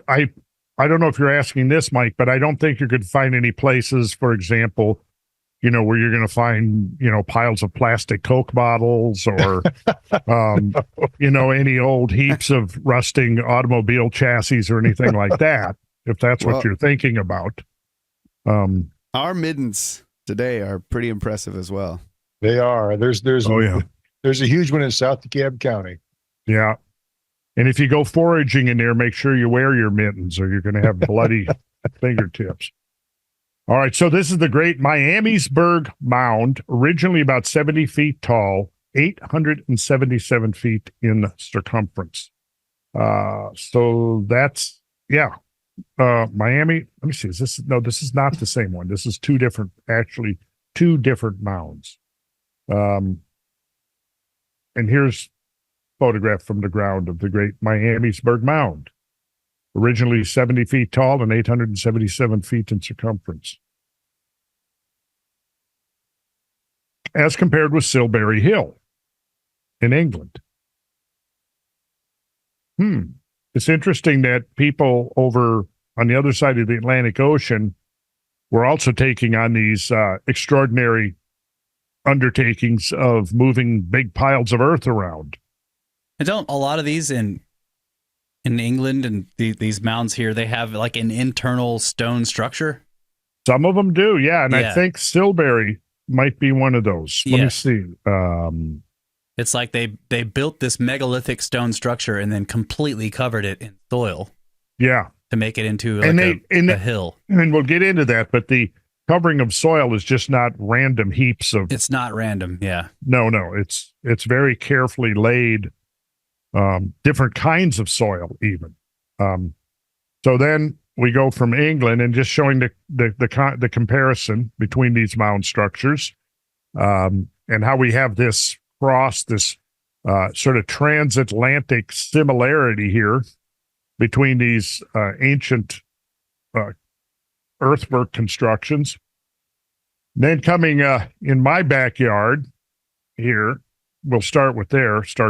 don't know if you're asking this, Mike, but I don't think you could find any places, for example, you know, where you're going to find, you know, piles of plastic Coke bottles or, you know, any old heaps of rusting automobile chassis or anything like that, if that's what you're thinking about. Our middens today are pretty impressive as well. They are. There's a huge one in South DeKalb County. Yeah. And if you go foraging in there, make sure you wear your mittens or you're going to have bloody fingertips. All right. So this is the great Miamisburg Mound, originally about 70 feet tall, 877 feet in circumference. So that's, Miami. Let me see. This is not the same one. This is two different mounds. And here's photograph from the ground of the great Miamisburg Mound, originally 70 feet tall and 877 feet in circumference. As compared with Silbury Hill in England. It's interesting that people over on the other side of the Atlantic Ocean were also taking on these extraordinary undertakings of moving big piles of earth around. And don't a lot of these in England and these mounds here, they have like an internal stone structure? Some of them do, yeah. And I think Silbury might be one of those. Let me see. It's like they built this megalithic stone structure and then completely covered it in soil. Yeah. To make it into like a hill. And we'll get into that, but the covering of soil is just not random heaps of... It's not random, yeah. No. It's very carefully laid, different kinds of soil even. So then we go from England and just showing the comparison between these mound structures and how we have this sort of transatlantic similarity here between these ancient earthwork constructions. Then coming in my backyard here, we'll start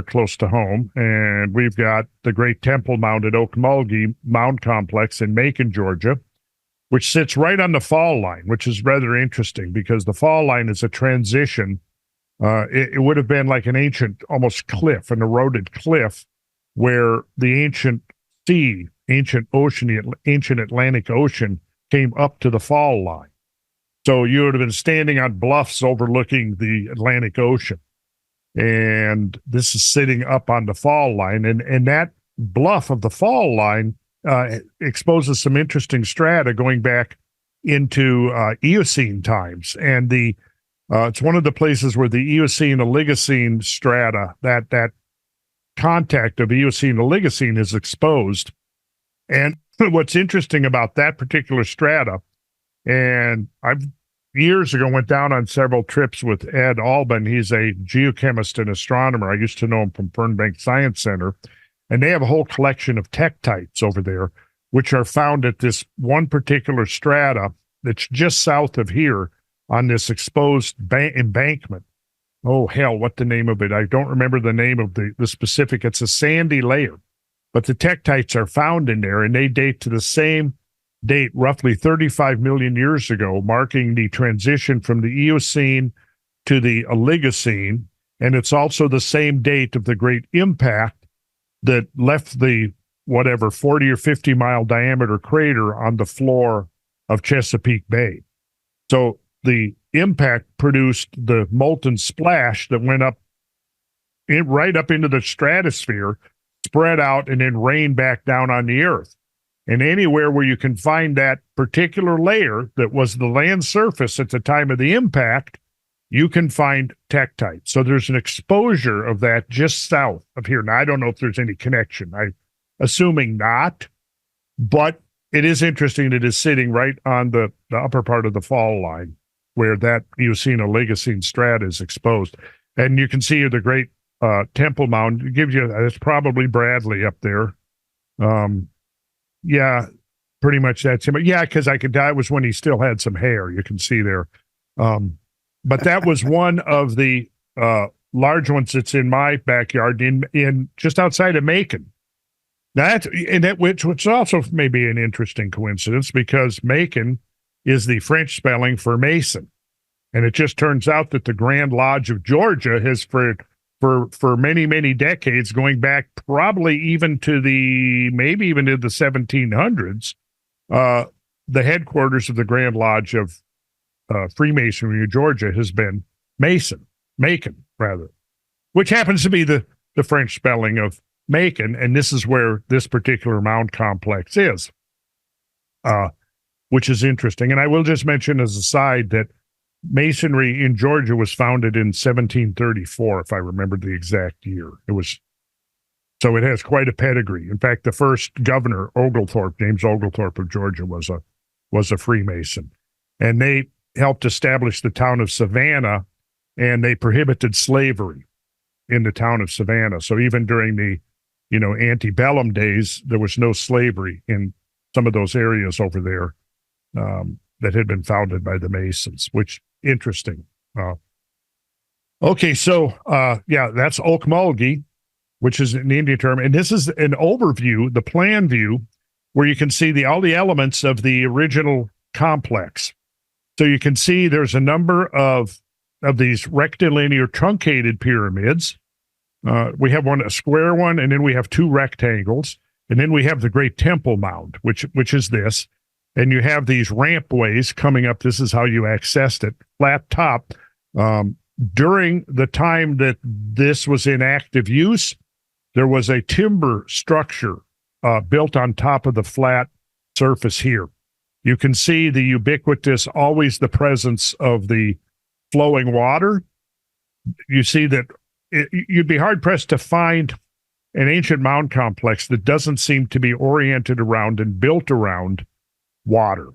close to home, and we've got the Great Temple Mound at Ocmulgee Mound Complex in Macon, Georgia, which sits right on the fall line, which is rather interesting because the fall line is a transition. It would have been like an ancient, almost cliff, an eroded cliff, where the ancient Atlantic Ocean came up to the fall line. So you would have been standing on bluffs overlooking the Atlantic Ocean. And this is sitting up on the fall line. And that bluff of the fall line exposes some interesting strata going back into Eocene times. And it's one of the places where the Eocene Oligocene strata, that contact of Eocene Oligocene is exposed. And what's interesting about that particular strata, and I've years ago went down on several trips with Ed Alban. He's a geochemist and astronomer. I used to know him from Fernbank Science Center. And they have a whole collection of tektites over there, which are found at this one particular strata that's just south of here on this exposed embankment. Oh, hell, what the name of it? I don't remember the name of the specific. It's a sandy layer. But the tektites are found in there, and they date to the same date, roughly 35 million years ago, marking the transition from the Eocene to the Oligocene. And it's also the same date of the great impact that left the, 40 or 50 mile diameter crater on the floor of Chesapeake Bay. So the impact produced the molten splash that went up right up into the stratosphere, spread out, and then rained back down on the Earth. And anywhere where you can find that particular layer that was the land surface at the time of the impact, you can find tektite. So there's an exposure of that just south of here. Now, I don't know if there's any connection. I'm assuming not, but it is interesting that it is sitting right on the upper part of the fall line where that Eocene-Oligocene strata is exposed. And you can see the great Temple Mound. It gives you, it's probably Bradley up there. Yeah, pretty much that's him. Yeah, because that was when he still had some hair. You can see there. But that was one of the large ones that's in my backyard in just outside of Macon. Which also may be an interesting coincidence because Macon is the French spelling for Mason. And it just turns out that the Grand Lodge of Georgia has for many, many decades, going back probably even to maybe even to the 1700s, the headquarters of the Grand Lodge of Freemasonry of Georgia has been Macon, which happens to be the French spelling of Macon, and this is where this particular mound complex is, which is interesting. And I will just mention as a side that Masonry in Georgia was founded in 1734, if I remember the exact year. So it has quite a pedigree. In fact, the first governor, James Oglethorpe of Georgia, was a Freemason, and they helped establish the town of Savannah, and they prohibited slavery in the town of Savannah. So even during the antebellum days, there was no slavery in some of those areas over there that had been founded by the Masons, which interesting. Okay, so that's Ocmulgee, which is an Indian term. And this is an overview, the plan view, where you can see all the elements of the original complex. So you can see there's a number of these rectilinear truncated pyramids. We have a square one, and then we have two rectangles, and then we have the Great Temple Mound, which is this. And you have these rampways coming up. This is how you accessed it, flat top. During the time that this was in active use, there was a timber structure built on top of the flat surface here. You can see the ubiquitous, always the presence of the flowing water. You see that you'd be hard-pressed to find an ancient mound complex that doesn't seem to be oriented around and built around water.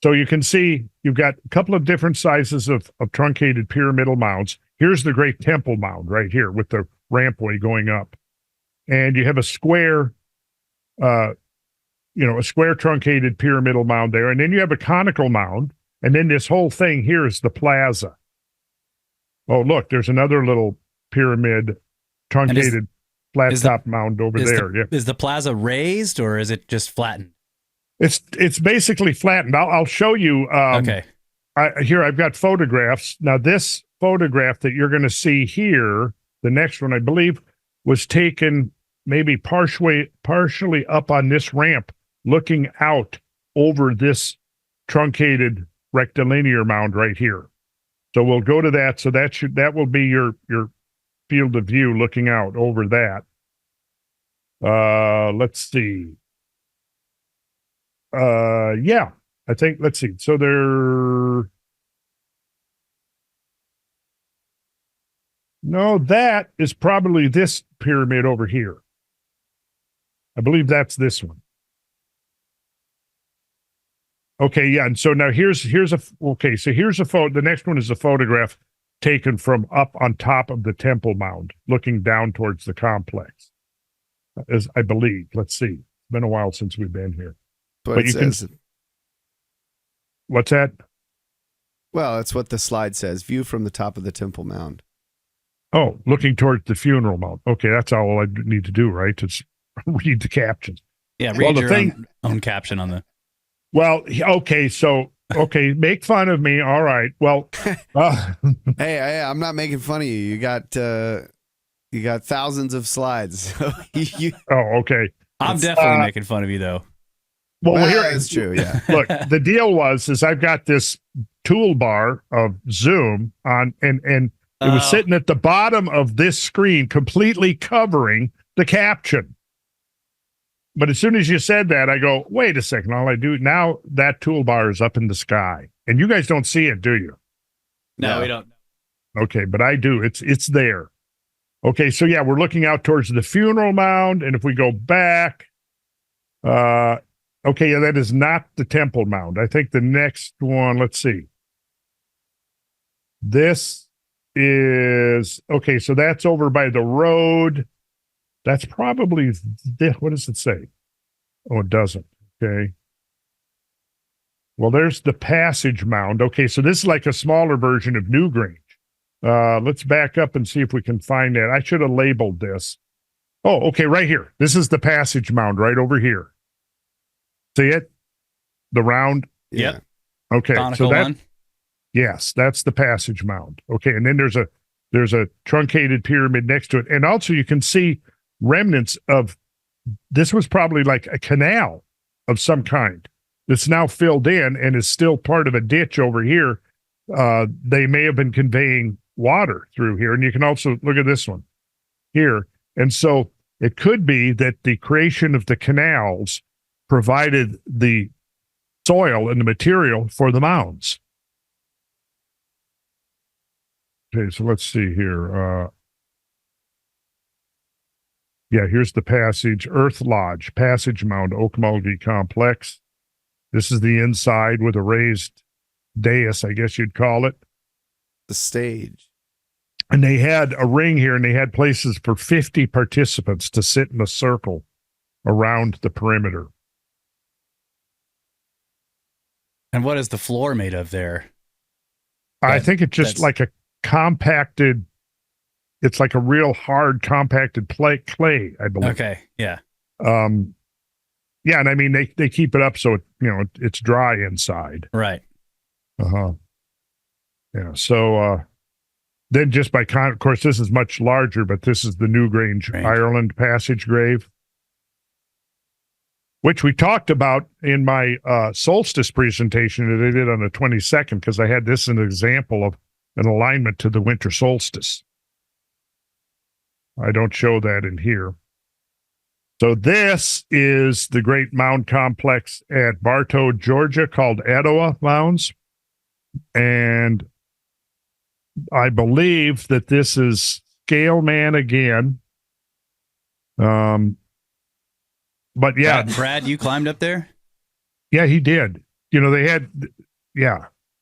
So you can see you've got a couple of different sizes of truncated pyramidal mounds. Here's the Great Temple Mound right here with the rampway going up. And you have a square truncated pyramidal mound there. And then you have a conical mound. And then this whole thing here is the plaza. Oh, look, there's another little pyramid truncated flat top mound over there. Is the plaza raised or is it just flattened? It's basically flattened. I'll show you. Okay. Here I've got photographs. Now this photograph that you're going to see here, the next one I believe, was taken maybe partially up on this ramp, looking out over this truncated rectilinear mound right here. So we'll go to that. So that will be your field of view looking out over that. Let's see. I think, let's see. So that is probably this pyramid over here. I believe that's this one. Okay, yeah. And so now here's a photo. The next one is a photograph taken from up on top of the Temple Mound, looking down towards the complex. As I believe. Let's see. It's been a while since we've been here. But it says. What's that? Well, that's what the slide says. View from the top of the temple mound. Oh, looking towards the funeral mound. Okay, that's all I need to do, right? Just read the captions. Yeah, read your own caption on the. Well, okay, so make fun of me. All right. Well, hey, I'm not making fun of you. You got thousands of slides. Oh, okay. I'm definitely making fun of you, though. Well, here it's true. Yeah. Look, the deal is I've got this toolbar of Zoom on, and it was sitting at the bottom of this screen, completely covering the caption. But as soon as you said that, I go, wait a second. All I do now, that toolbar is up in the sky, and you guys don't see it, do you? No, we don't. Okay, but I do. It's there. Okay, so yeah, we're looking out towards the funeral mound, and if we go back, okay, yeah, that is not the temple mound. I think the next one, let's see. This is, okay, so that's over by the road. That's probably, what does it say? Oh, it doesn't. Okay. Well, there's the passage mound. Okay, so this is like a smaller version of Newgrange. Let's back up and see if we can find that. I should have labeled this. Oh, okay, right here. This is the passage mound right over here. See it? The round? Yep. Okay. Conical one. Yes, that's the passage mound. Okay, and then there's a truncated pyramid next to it. And also you can see remnants of, this was probably like a canal of some kind that's now filled in and is still part of a ditch over here. They may have been conveying water through here. And you can also look at this one here. And so it could be that the creation of the canals provided the soil and the material for the mounds. Okay, so let's see here. Yeah, here's the passage, Earth Lodge, Passage Mound, Ocmulgee Complex. This is the inside with a raised dais, I guess you'd call it. The stage. And they had a ring here, and they had places for 50 participants to sit in a circle around the perimeter. And what is the floor made of there? I think it's just like a compacted, it's like a real hard compacted clay, I believe. Okay, yeah. Yeah, and I mean they keep it up so it's dry inside. Right. Yeah. So then just by of course this is much larger, but this is the Newgrange, Ireland passage grave, which we talked about in my solstice presentation that I did on the 22nd, because I had this as an example of an alignment to the winter solstice. I don't show that in here. So this is the great mound complex at Bartow, Georgia, called Etowah Mounds. And I believe that this is Scale Man again. But yeah. Brad, you climbed up there? Yeah, he did. They had,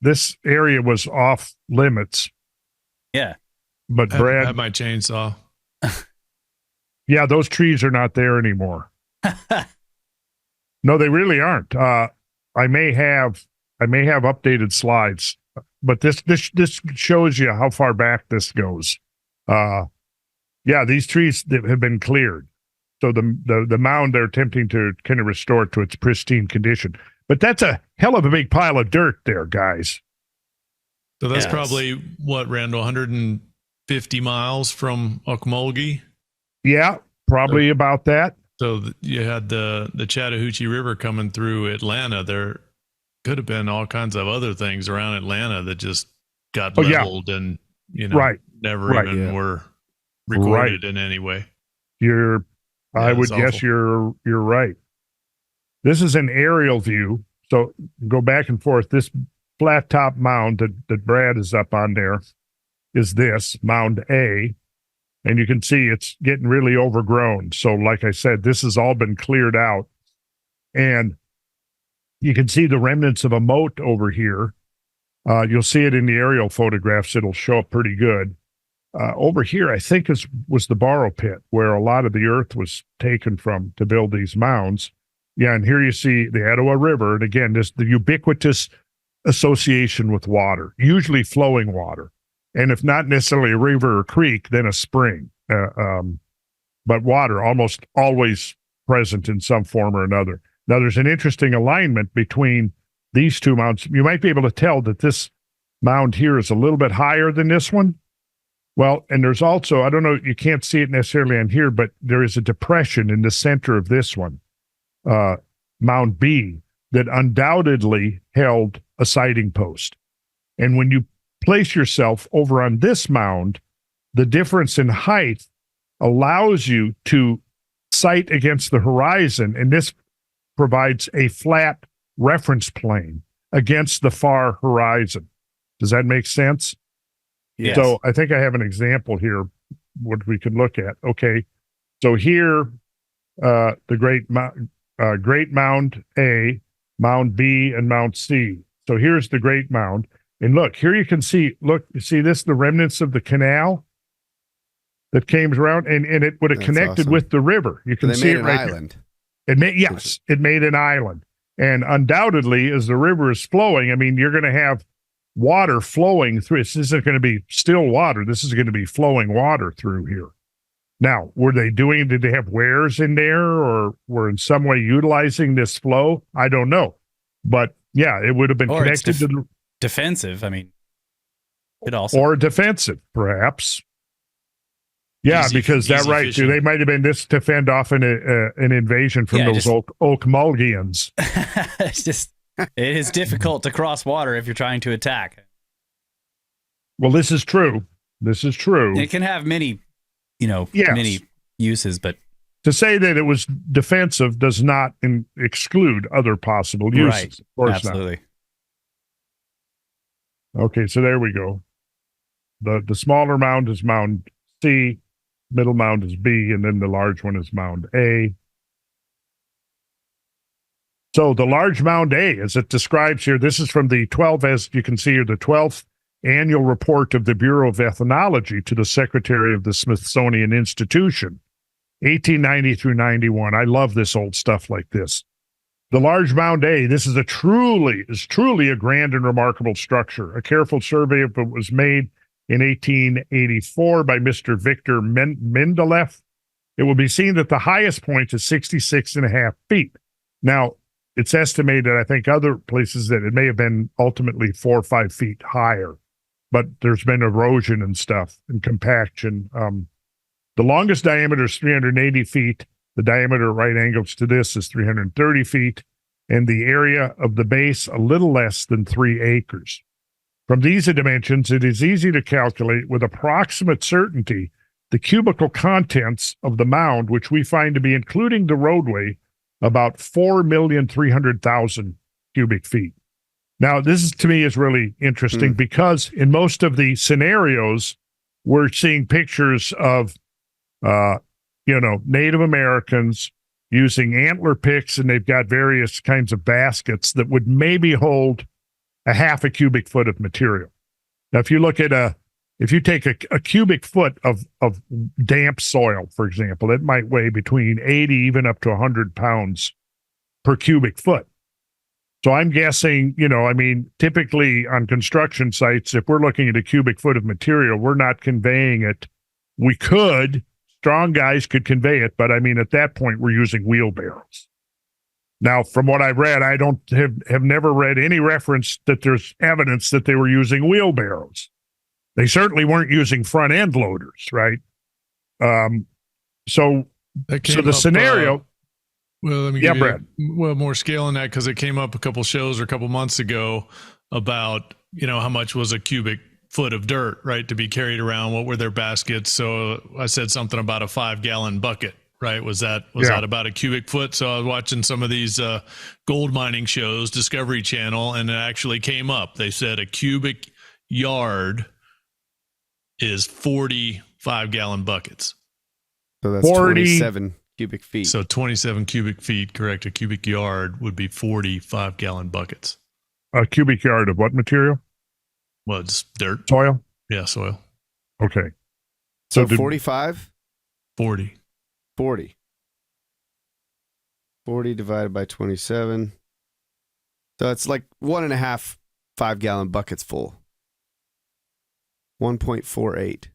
this area was off limits. Yeah. But Brad. I have my chainsaw. Yeah, those trees are not there anymore. No, they really aren't. I may have updated slides, but this shows you how far back this goes. Yeah, these trees have been cleared. So the mound, they're attempting to kind of restore it to its pristine condition. But that's a hell of a big pile of dirt there, guys. So that's probably what, Randall, 150 miles from Ocmulgee? Yeah, probably about that. So you had the Chattahoochee River coming through Atlanta. There could have been all kinds of other things around Atlanta that just got leveled and, never even were recorded in any way. I would guess you're right. This is an aerial view. So go back and forth. This flat top mound that Brad is up on there is this Mound A. And you can see it's getting really overgrown. So like I said, this has all been cleared out. And you can see the remnants of a moat over here. You'll see it in the aerial photographs. It'll show up pretty good. Over here, I think was the borrow pit where a lot of the earth was taken from to build these mounds. Yeah, and here you see the Etowah River, and again, the ubiquitous association with water, usually flowing water, and if not necessarily a river or creek, then a spring. But water almost always present in some form or another. Now, there's an interesting alignment between these two mounds. You might be able to tell that this mound here is a little bit higher than this one. Well, and there's also, I don't know, you can't see it necessarily on here, but there is a depression in the center of this one, Mound B, that undoubtedly held a sighting post. And when you place yourself over on this mound, the difference in height allows you to sight against the horizon, and this provides a flat reference plane against the far horizon. Does that make sense? Yes. So I think I have an example here, what we can look at. Okay, so here, the Great Mound A, Mound B, and Mound C. So here's the Great Mound. And look, here you can see, you see this, the remnants of the canal that came around, and it would have connected with the river. You can see it right island. It made an island. And undoubtedly, as the river is flowing, I mean, you're going to have water flowing through. This isn't going to be still water. This is going to be flowing water through here. Now, did they have weirs in there, or were in some way utilizing this flow? I don't know. But yeah, it would have been connected to the defensive. I mean, it also. Or defensive, perhaps. Yeah, because that right, they might have been this to fend off an invasion from those Ocmulgeans. It is difficult to cross water if you're trying to attack. Well, this is true. It can have many, many uses, but to say that it was defensive does not exclude other possible uses. Right. Of course Absolutely. Not. Okay, so there we go. The smaller mound is Mound C. Middle mound is B, and then the large one is Mound A. So the large Mound A, as it describes here, this is from the 12th, as you can see here, the 12th annual report of the Bureau of Ethnology to the Secretary of the Smithsonian Institution, 1890 through 91. I love this old stuff like this. The large Mound A, this is truly a grand and remarkable structure. A careful survey of it was made in 1884 by Mr. Victor Mendeleeff. It will be seen that the highest point is 66.5 feet. Now, it's estimated, I think, other places that it may have been ultimately 4 or 5 feet higher, but there's been erosion and stuff and compaction. The longest diameter is 380 feet. The diameter at right angles to this is 330 feet, and the area of the base a little less than 3 acres. From these dimensions, it is easy to calculate with approximate certainty the cubical contents of the mound, which we find to be, including the roadway, about 4,300,000 cubic feet. Now, this to me is really interesting because in most of the scenarios, we're seeing pictures of, Native Americans using antler picks, and they've got various kinds of baskets that would maybe hold a half a cubic foot of material. Now, if you look at if you take a cubic foot of damp soil, for example, it might weigh between 80 even up to 100 pounds per cubic foot. So I'm guessing, typically on construction sites, if we're looking at a cubic foot of material, we're not conveying it. Strong guys could convey it, but at that point, we're using wheelbarrows. Now, from what I've read, I don't have never read any reference that there's evidence that they were using wheelbarrows. They certainly weren't using front end loaders, right? So the scenario. Let me give you more scale on that, because it came up a couple shows or a couple months ago about how much was a cubic foot of dirt, right, to be carried around. What were their baskets? So I said something about a 5-gallon bucket. Right. Was that about a cubic foot? So I was watching some of these gold mining shows, Discovery Channel, and it actually came up. They said a cubic yard is 40 5-gallon buckets. So that's 27 cubic feet. So 27 cubic feet, correct. A cubic yard would be 40 5-gallon buckets. A cubic yard of what material? Well, it's dirt. Soil? Yeah, soil. Okay. So 45? 40. 40 divided by 27. So it's like 1.5 5-gallon buckets full. 1.48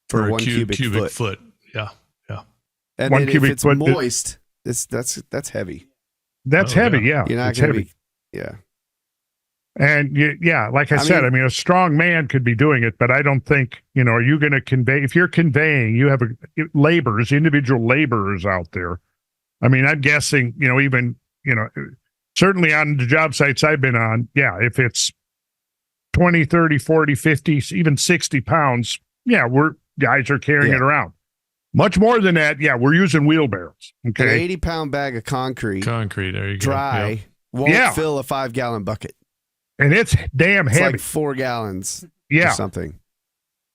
for 1 cubic foot. Yeah. And one then cubic if it's foot moist, that's heavy. That's heavy, yeah. You're not it's going to heavy. be, yeah. And like I said, a strong man could be doing it, but I don't think, are you going to convey, if you're conveying, you have individual laborers out there. I mean, I'm guessing, even, certainly on the job sites I've been on, if it's 20, 30, 40, 50, even 60 pounds, guys are carrying it around. Much more than that, we're using wheelbarrows. Okay. An 80-pound bag of concrete, there you go. Dry, won't fill a 5-gallon bucket. And it's damn heavy. It's like 4 gallons or something.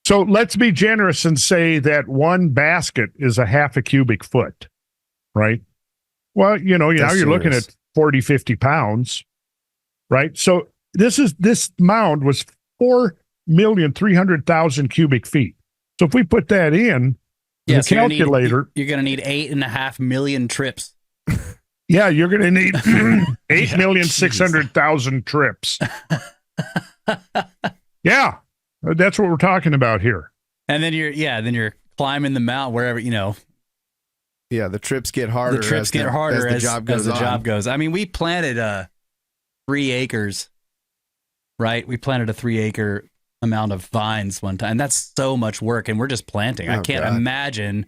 So let's be generous and say that one basket is a half a cubic foot, right? Well, now you're looking at 40, 50 pounds, right? So this mound was 4,300,000 cubic feet. So if we put that in the calculator, you're going to need 8.5 million trips. Yeah, you're going to need 8,600,000 trips. Yeah, that's what we're talking about here. And then you're climbing the mountain wherever, Yeah, the trips get harder. The trips get harder as the job goes. I mean, we planted 3 acres, right? We planted a 3-acre amount of vines one time. And that's so much work, and we're just planting. I can't imagine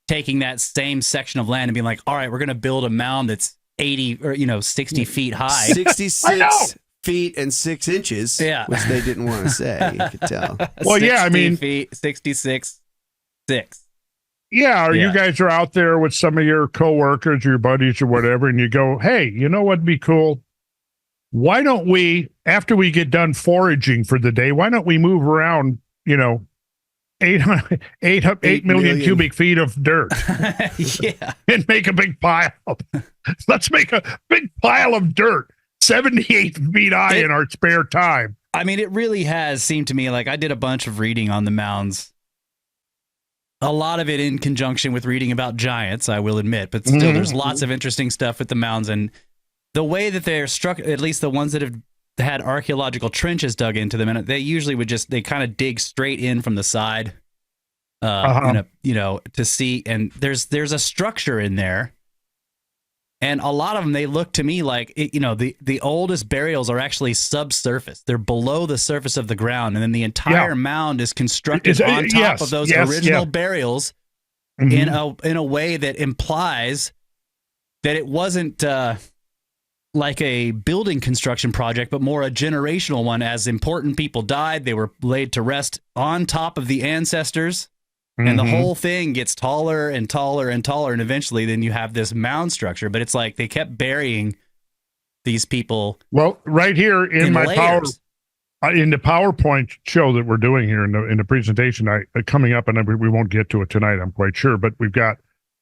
taking that same section of land and being like, all right, we're going to build a mound that's 80 or 60 feet high. 66 feet and 6 inches, which they didn't want to say. You could tell. Well, 60 feet, 66, 6. Yeah, or you guys are out there with some of your coworkers, your buddies or whatever, and you go, hey, you know what'd be cool? Why don't we, after we get done foraging for the day, why don't we move around, 8 million cubic feet of dirt and make a big pile. Let's make a big pile of dirt 78 feet high in our spare time. I mean, it really has seemed to me like I did a bunch of reading on the mounds. A lot of it in conjunction with reading about giants, I will admit, but still there's lots of interesting stuff with the mounds, and the way that they're struck, at least the ones that have had archaeological trenches dug into them, and they usually would they kind of dig straight in from the side, to see. And there's a structure in there, and a lot of them, they look to me like the oldest burials are actually subsurface. They're below the surface of the ground, and then the entire mound is constructed on top of those original burials in a way that implies that it wasn't like a building construction project, but more a generational one. As important people died, they were laid to rest on top of the ancestors, and the whole thing gets taller and taller and taller, and eventually then you have this mound structure. But it's like they kept burying these people. Well, right here in my in the PowerPoint show that we're doing here in the presentation, coming up, and we won't get to it tonight, I'm quite sure, but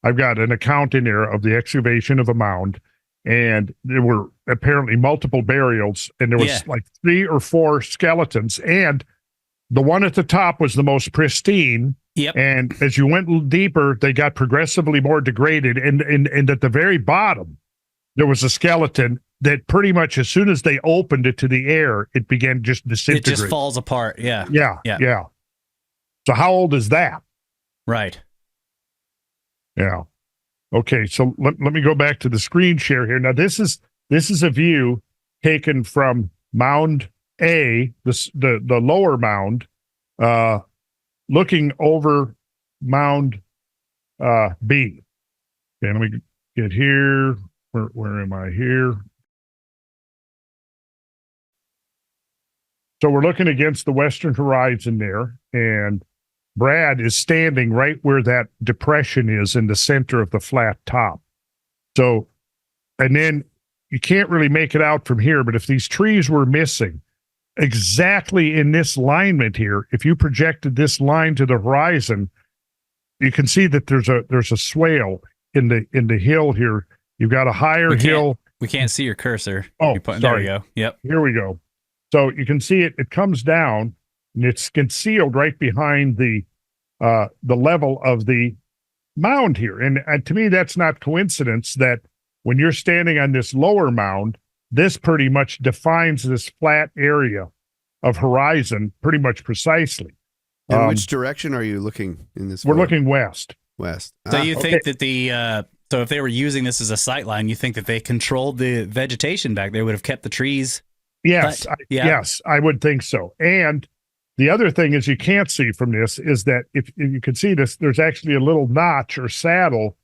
I've got an account in there of the excavation of a mound. And there were apparently multiple burials, and there was like 3 or 4 skeletons, and the one at the top was the most pristine. Yep. And as you went deeper, they got progressively more degraded, and at the very bottom, there was a skeleton that pretty much as soon as they opened it to the air, it began just disintegrating. It just falls apart. Yeah. So how old is that? Right. Yeah. Okay, so let me go back to the screen share here. Now, this is a view taken from Mound A, the lower mound, looking over Mound B. Okay, let me get here. Where am I here? So we're looking against the western horizon there, and Brad is standing right where that depression is in the center of the flat top. So, and then you can't really make it out from here, but if these trees were missing exactly in this alignment here, if you projected this line to the horizon, you can see that there's a swale in the hill here. You've got a higher hill. We can't see your cursor. Oh, sorry. There we go. Yep. Here we go. So you can see it comes down, and it's concealed right behind the level of the mound here. And to me, that's not coincidence that when you're standing on this lower mound, this pretty much defines this flat area of horizon pretty much precisely. In which direction are you looking in this? We're looking west. West. So you think that so if they were using this as a sight line, you think that they controlled the vegetation back there, would have kept the trees? Yes. Yes, I would think so. And the other thing is you can't see from this is that if you can see this, there's actually a little notch or saddle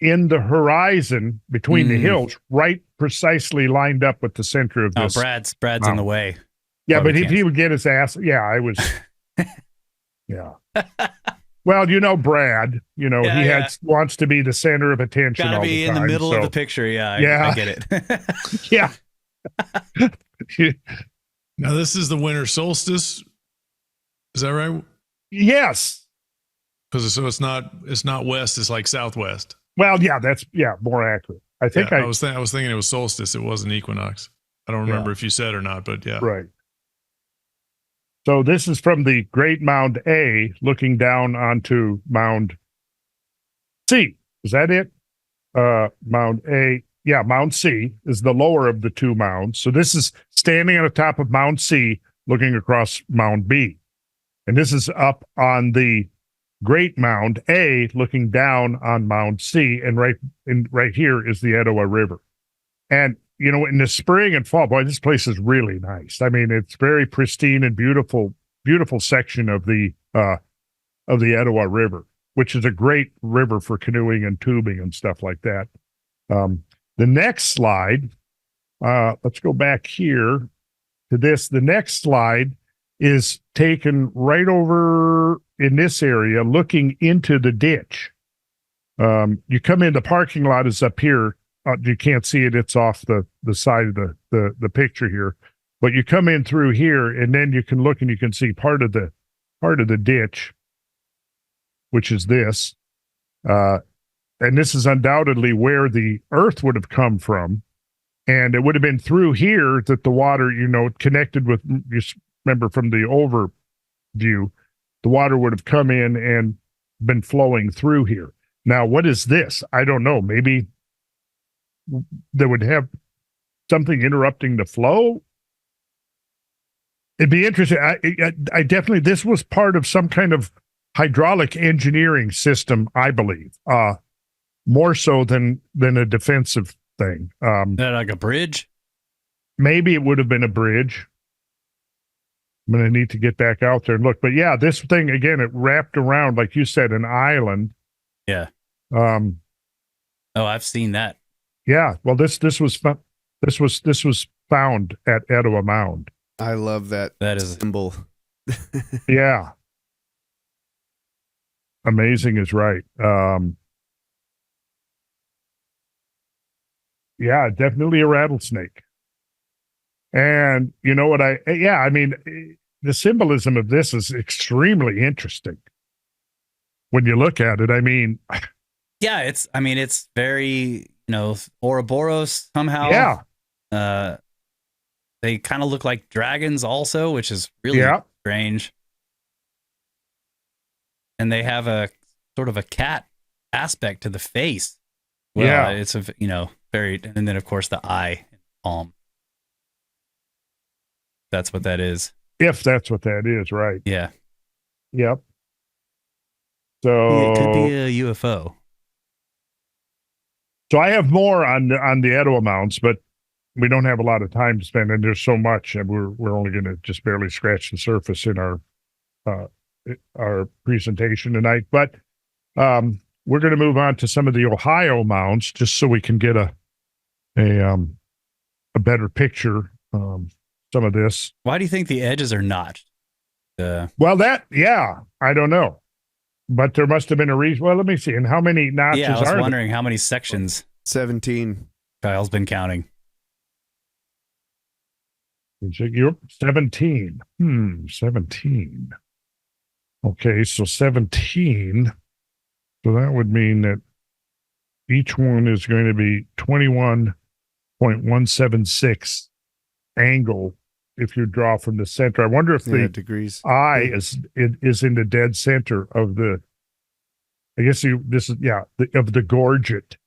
in the horizon between the hills, right precisely lined up with the center of this. Oh, Brad's in the way. Yeah, but if he would get his ass, I was, yeah. Well, Brad, he wants to be the center of attention. Gotta all be the in time, the middle of the picture. Yeah, I get it. Yeah. Now this is the winter solstice. Is that right? Yes. Because it's not west. It's like southwest. Well, yeah, that's more accurate. I think I was thinking it was solstice. It wasn't equinox. I don't remember if you said or not, but yeah. Right. So this is from the Great Mound A, looking down onto Mound C. Is that it? Mound A. Yeah, Mound C is the lower of the two mounds. So this is standing on the top of Mound C, looking across Mound B. And this is up on the Great Mound A, looking down on Mound C. And right here is the Etowah River. And in the spring and fall, boy, this place is really nice. I mean, it's very pristine and beautiful section of the Etowah River, which is a great river for canoeing and tubing and stuff like that. The next slide, let's go back here to this. The next slide is taken right over in this area, looking into the ditch. You come in, the parking lot is up here. You can't see it. It's off the side of the picture here, but you come in through here and then you can look and you can see part of the ditch, which is this. And this is undoubtedly where the earth would have come from. And it would have been through here that the water, connected with, you remember from the overview, the water would have come in and been flowing through here. Now, what is this? I don't know. Maybe they would have something interrupting the flow. It'd be interesting. I definitely, this was part of some kind of hydraulic engineering system, I believe, more so than a defensive thing. That like a bridge? Maybe it would have been a bridge. I'm going to need to get back out there and look. But yeah, this thing, again, it wrapped around, like you said, an island. Yeah. I've seen that. Yeah, well, this was found at Etowah Mound. I love that. That is a symbol. Yeah, amazing is right. Yeah, definitely a rattlesnake. And you know what? I mean, the symbolism of this is extremely interesting when you look at it. I mean, yeah, it's very. Ouroboros somehow. Yeah. They kind of look like dragons also, which is really strange. And they have a sort of a cat aspect to the face. Well, yeah. It's very, and then of course the eye and palm. That's what that is. If that's what that is, right. Yeah. Yep. So it could be a UFO. So I have more on the Etowah Mounds, but we don't have a lot of time to spend, and there's so much, and we're only going to just barely scratch the surface in our presentation tonight. But we're going to move on to some of the Ohio mounds, just so we can get a better picture. Some of this. Why do you think the edges are notched? Well, I don't know. But there must have been a reason. Well, let me see. And how many notches are there? Yeah, I was wondering how many sections. 17. Kyle's been counting. 17. 17. Okay, so 17. So that would mean that each one is going to be 21.176 angle if you draw from the center. I wonder if the degrees eye is in the dead center of the I guess this is, of the gorget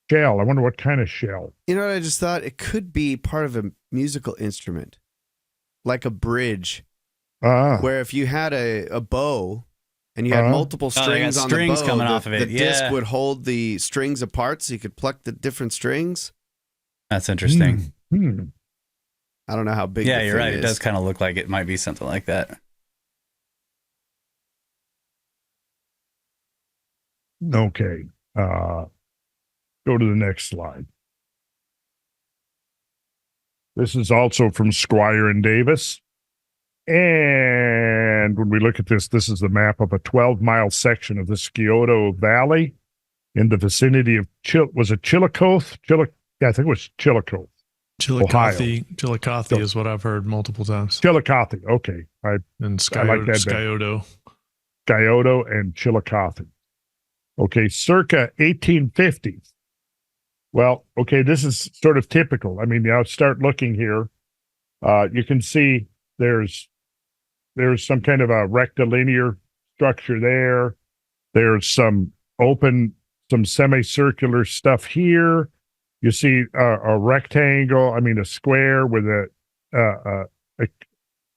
shell. I wonder what kind of shell. You know what I just thought? It could be part of a musical instrument, like a bridge, where if you had a bow and you had multiple strings on the bow, coming off of it. The disc would hold the strings apart so you could pluck the different strings. That's interesting. I don't know how big. Yeah, you're right. It does kind of look like it might be something like that. Okay. Go to the next slide. This is also from Squier and Davis. And when we look at this, this is the map of a 12-mile section of the Scioto Valley in the vicinity of Chillicothe? I think it was Chillicothe. Chillicothe is what I've heard multiple times. Chillicothe, okay. And I like that. Scioto and Chillicothe. Okay, circa 1850s. Well, okay, this is sort of typical. I mean, now start looking here. You can see there's some kind of a rectilinear structure there. There's some semicircular stuff here. You see a rectangle, a square with a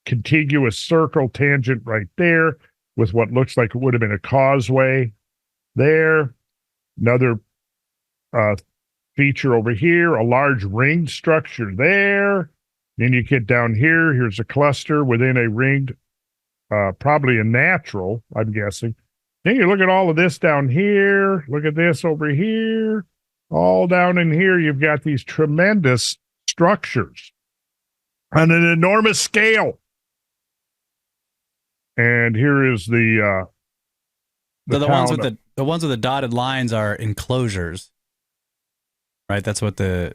contiguous circle tangent right there with what looks like it would have been a causeway there. Another feature over here, a large ringed structure there. Then you get down here. Here's a cluster within a ringed, probably a natural, I'm guessing. Then you look at all of this down here. Look at this over here. All down in here, you've got these tremendous structures on an enormous scale. And here is the ones with the dotted lines are enclosures, right? That's what the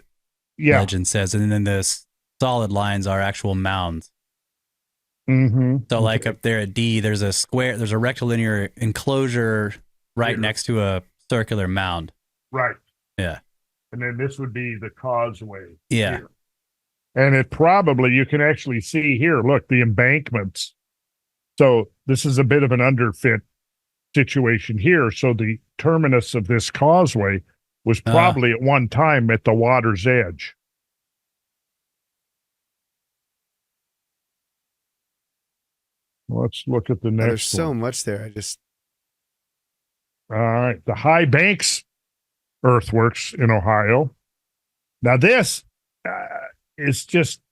legend says, and then the solid lines are actual mounds. So, like up there at D, there's a square, there's a rectilinear enclosure right next to a circular mound. Right. Yeah. And then this would be the causeway. Yeah. Here. And it probably, you can actually see here, look, the embankments. So this is a bit of an underfit situation here. So the terminus of this causeway was probably at one time at the water's edge. Let's look at the next There's so one. much there. All right. The High Banks Earthworks in Ohio. Now this is just,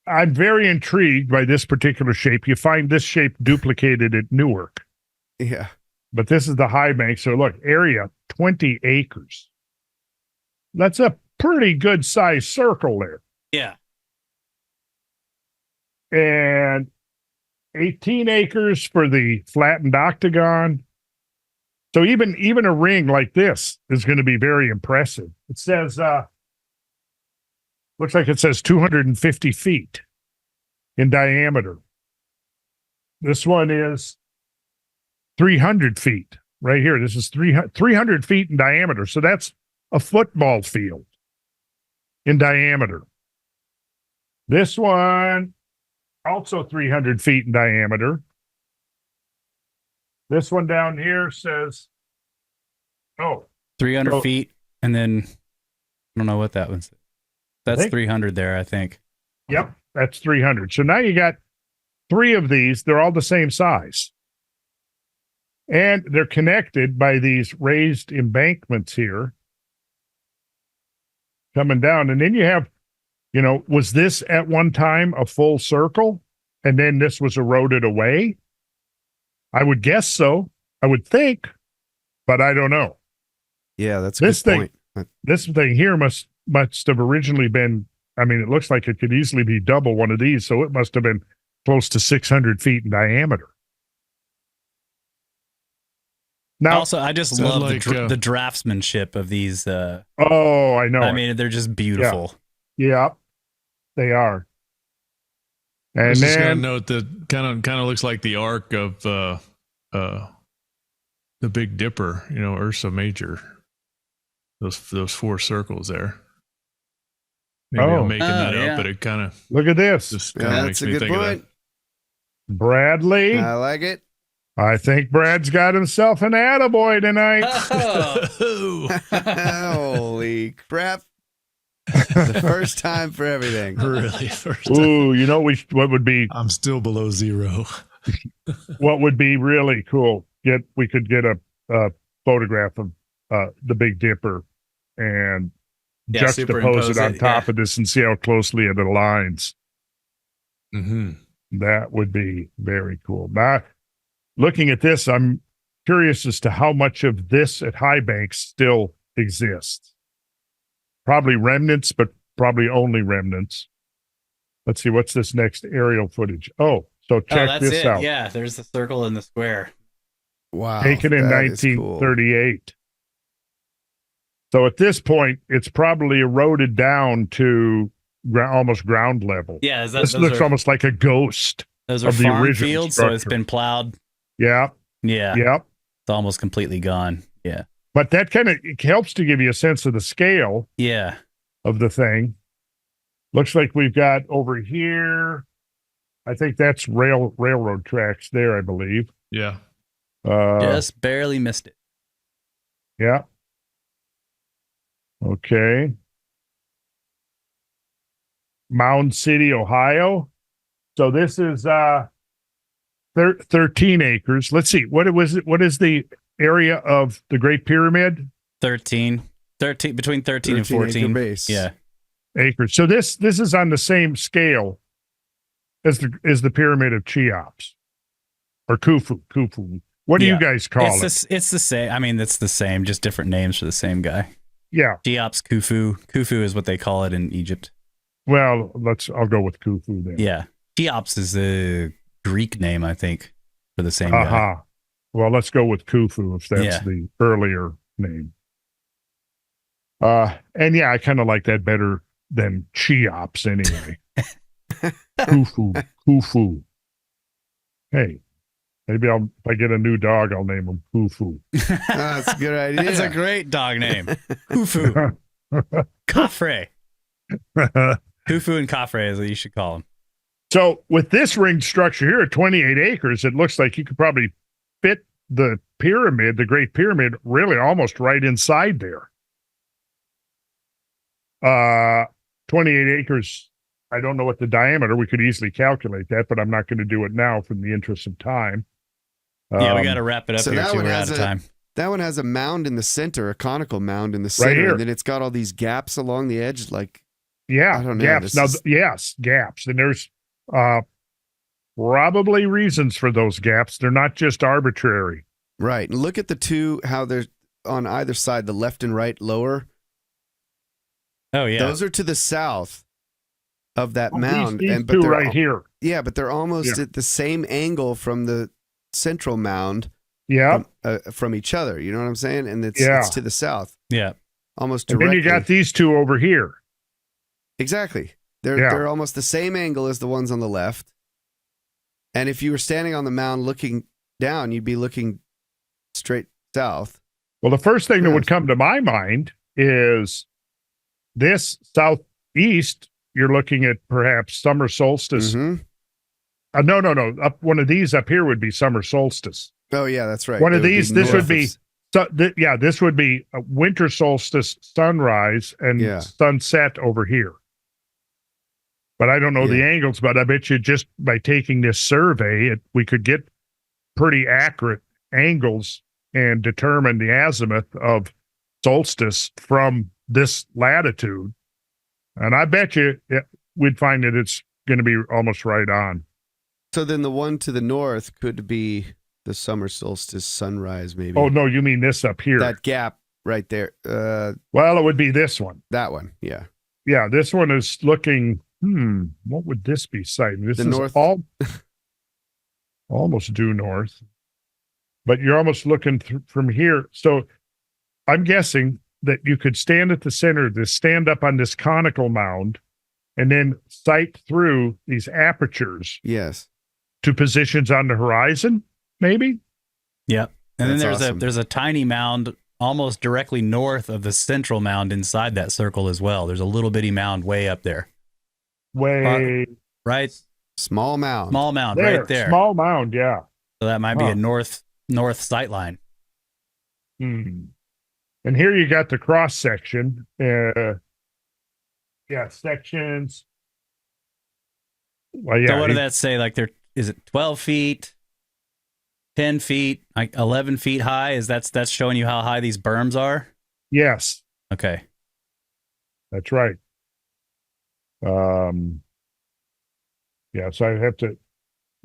I'm very intrigued by this particular shape. You find this shape duplicated at Newark. Yeah. But this is the High Banks. So look, area 20 acres. That's a pretty good sized circle there. Yeah. And 18 acres for the flattened octagon. So even a ring like this is going to be very impressive. It says, looks like it says 250 feet in diameter. This one is 300 feet right here. This is 300 feet in diameter. So that's a football field in diameter. This one, also 300 feet in diameter. This one down here says, 300 feet, and then I don't know what that one's. That's 300 there, I think. Yep, that's 300. So now you got three of these. They're all the same size. And they're connected by these raised embankments here coming down. And then you have, was this at one time a full circle and then this was eroded away? I would guess so. I would think, but I don't know. Yeah, that's a good point. This thing here must have originally been, it looks like it could easily be double one of these, so it must have been close to 600 feet in diameter. Now, also, I just love the draftsmanship of these. I know. They're just beautiful. Yeah, they are. And I was just going to note that kind of looks like the arc of the Big Dipper, Ursa Major. Those four circles there. Maybe I'm making that up, but it kind of look at this. Just kind of makes me think of that. Bradley. I like it. I think Brad's got himself an attaboy tonight. Holy crap. The first time for everything. Really, first time. Ooh, you know what would be? I'm still below zero. What would be really cool? We could get a photograph of the Big Dipper and juxtapose it on top of this and see how closely it aligns. Mm-hmm. That would be very cool. Now, looking at this, I'm curious as to how much of this at High Banks still exists. Probably remnants, but probably only remnants. Let's see, what's this next aerial footage? Oh, so check this out. Yeah, there's the circle in the square. Wow. Taken in 1938. Cool. So at this point, it's probably eroded down to almost ground level. Yeah, this looks almost like a ghost. Those are farm fields, so it's been plowed. Yeah. Yeah. Yep. It's almost completely gone. Yeah. But that kind of helps to give you a sense of the scale. Yeah. Of the thing. Looks like we've got over here. I think that's railroad tracks there, I believe. Yeah. Just barely missed it. Yeah. Okay. Mound City, Ohio. So this is 13 acres. Let's see. What is the area of the Great Pyramid? 13 between 13 and 14 base. Yeah. Acres. So this is on the same scale as the Pyramid of Cheops or Khufu. What do you guys call it? It's the same. I mean, it's the same, just different names for the same guy. Yeah. Cheops, Khufu. Khufu is what they call it in Egypt. Well, I'll go with Khufu then. Yeah. Cheops is a Greek name, I think, for the same guy. Well, let's go with Khufu if that's the earlier name. And yeah, I kind of like that better than Cheops anyway. Khufu. Hey, maybe if I get a new dog, I'll name him Khufu. That's a good idea. That's a great dog name. Khufu. Khafre. Khufu and Khafre is what you should call him. So with this ringed structure here at 28 acres, it looks like you could probably fit the pyramid, the Great Pyramid, really almost right inside there. 28 acres. I don't know what the diameter. We could easily calculate that, but I'm not going to do it now from the interest of time. Yeah, we got to wrap it up here too. We're out of time. That one has a mound in the center, a conical mound in the center, right here. And then it's got all these gaps along the edge, like I don't know, gaps. Now, gaps, and there's probably reasons for those gaps. They're not just arbitrary. Right. And look at the two, how they're on either side, the left and right lower. Oh, yeah. Those are to the south of that mound. These two right here. Yeah, but they're almost at the same angle from the central mound. Yeah. From each other. You know what I'm saying? And it's to the south. Yeah. Almost directly. And then you got these two over here. Exactly. They're almost the same angle as the ones on the left. And if you were standing on the mound looking down, you'd be looking straight south. Well, the first thing that would come to my mind is this southeast, you're looking at perhaps summer solstice. Mm-hmm. No. Up one of these up here would be summer solstice. Oh, yeah, that's right. One of these, this would be a winter solstice sunrise and sunset over here. But I don't know the angles, but I bet you just by taking this survey, we could get pretty accurate angles and determine the azimuth of solstice from this latitude. And I bet you we'd find that it's going to be almost right on. So then the one to the north could be the summer solstice sunrise, maybe. Oh, no, you mean this up here. That gap right there. Well, it would be this one. That one, yeah. Yeah, this one is looking... what would this be citing? This is north. Almost due north, but you're almost looking from here. So I'm guessing that you could stand at the center, stand up on this conical mound, and then sight through these apertures. Yes. To positions on the horizon, maybe. Yeah, and then there's a tiny mound almost directly north of the central mound inside that circle as well. There's a little bitty mound way up there. Right. Small mound there, right there. Small mound, yeah. So that might be a north sight line. And here you got the cross section. Sections. Well, So what did that say? Like is it 12 feet, 10 feet, like 11 feet high? That's showing you how high these berms are? Yes. Okay. That's right. So I have to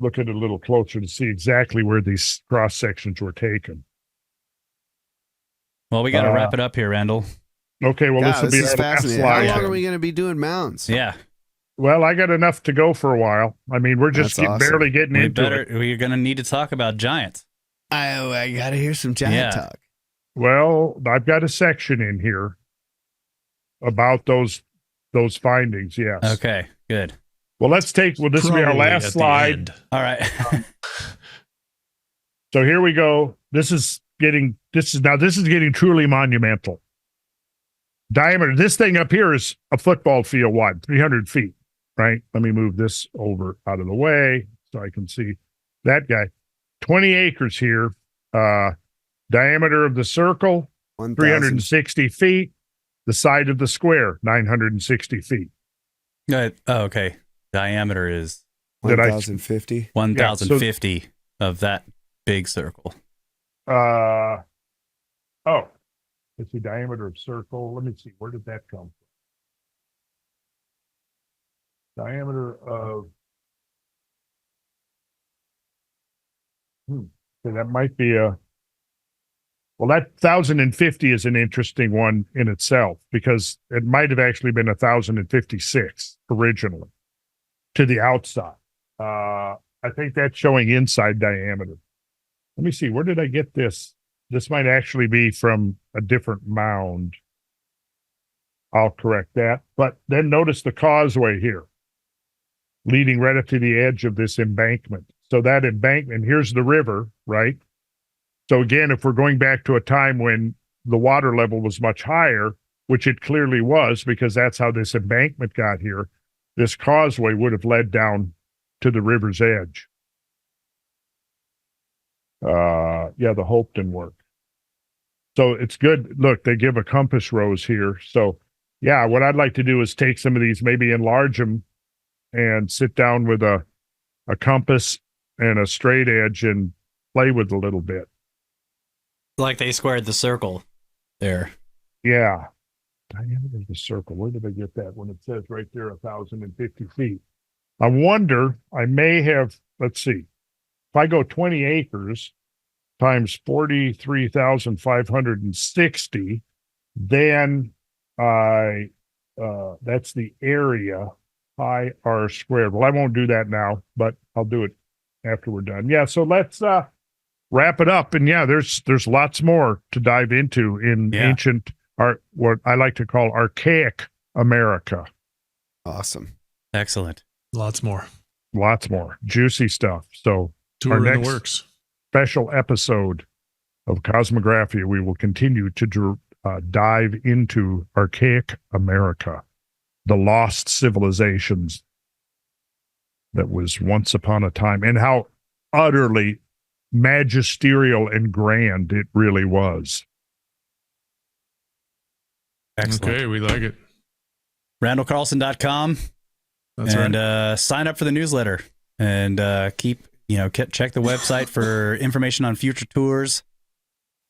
look at it a little closer to see exactly where these cross sections were taken. Well, we got to wrap it up here, Randall. Okay, well, this will be our last slide. How long are we going to be doing mounds? Yeah. Well, I got enough to go for a while. I mean, we're just barely getting into it. We're going to need to talk about giants. I got to hear some giant talk. Well, I've got a section in here about those findings. Yes. Okay. Good. Well, this will be our last slide. All right. So here we go. This is getting truly monumental. Diameter. This thing up here is a football field wide, 300 feet. Right. Let me move this over out of the way so I can see that guy. 20 acres here. Diameter of the circle, 360 feet. The side of the square, 960 feet. Okay. Diameter is 1,050. 1,050 of that big circle. Let's see, diameter of circle. Let me see, where did that come from? Diameter of that might be that 1,050 is an interesting one in itself, because it might have actually been 1,056 originally to the outside. I think that's showing inside diameter. Let me see, where did I get this? This might actually be from a different mound. I'll correct that. But then notice the causeway here, leading right up to the edge of this embankment. So that embankment, here's the river, right? So again, if we're going back to a time when the water level was much higher, which it clearly was, because that's how this embankment got here, this causeway would have led down to the river's edge. The Hopeton work. So it's good. Look, they give a compass rose here. So yeah, what I'd like to do is take some of these, maybe enlarge them and sit down with a compass and a straight edge and play with a little bit. Like they squared the circle there. Yeah. Diameter of the circle. Where did I get that when it says right there 1,050 feet? I wonder, I may have, let's see, if I go 20 acres times 43,560, then that's the area, pi r squared. Well, I won't do that now, but I'll do it after we're done. Yeah, so let's wrap it up. And yeah, there's lots more to dive into in ancient art, what I like to call archaic America. Awesome. Excellent. Lots more Juicy stuff. So tour our in next the works special episode of Kosmographia, we will continue to dive into archaic America, the lost civilizations that was once upon a time, and how utterly magisterial and grand it really was. Excellent. Okay, we like it. RandallCarlson.com. That's and right. Sign up for the newsletter and check the website for information on future tours.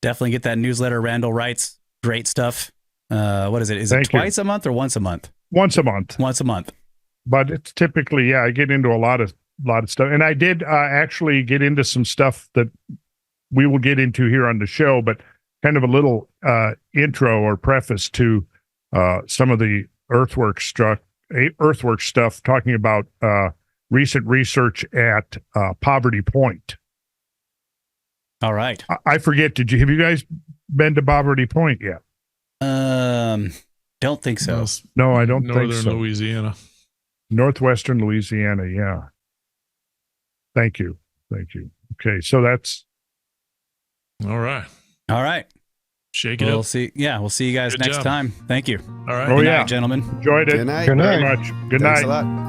Definitely get that newsletter. Randall writes great stuff. What is it? Is it twice a month or once a month? Once a month. Once a month. But it's typically, I get into a lot of stuff. And I did actually get into some stuff that we will get into here on the show, but kind of a little intro or preface to some of the earthworks stuff, talking about recent research at Poverty Point. All right. I forget, have you guys been to Poverty Point yet? Don't think so. No, I don't think so. Northern Louisiana. Northwestern Louisiana, yeah. Thank you. Okay, so that's... All right. Shake it up. We'll see you guys next time. Thank you. All right. Good night, gentlemen. Enjoyed it. Good night. Very much. Good Thanks night. a lot.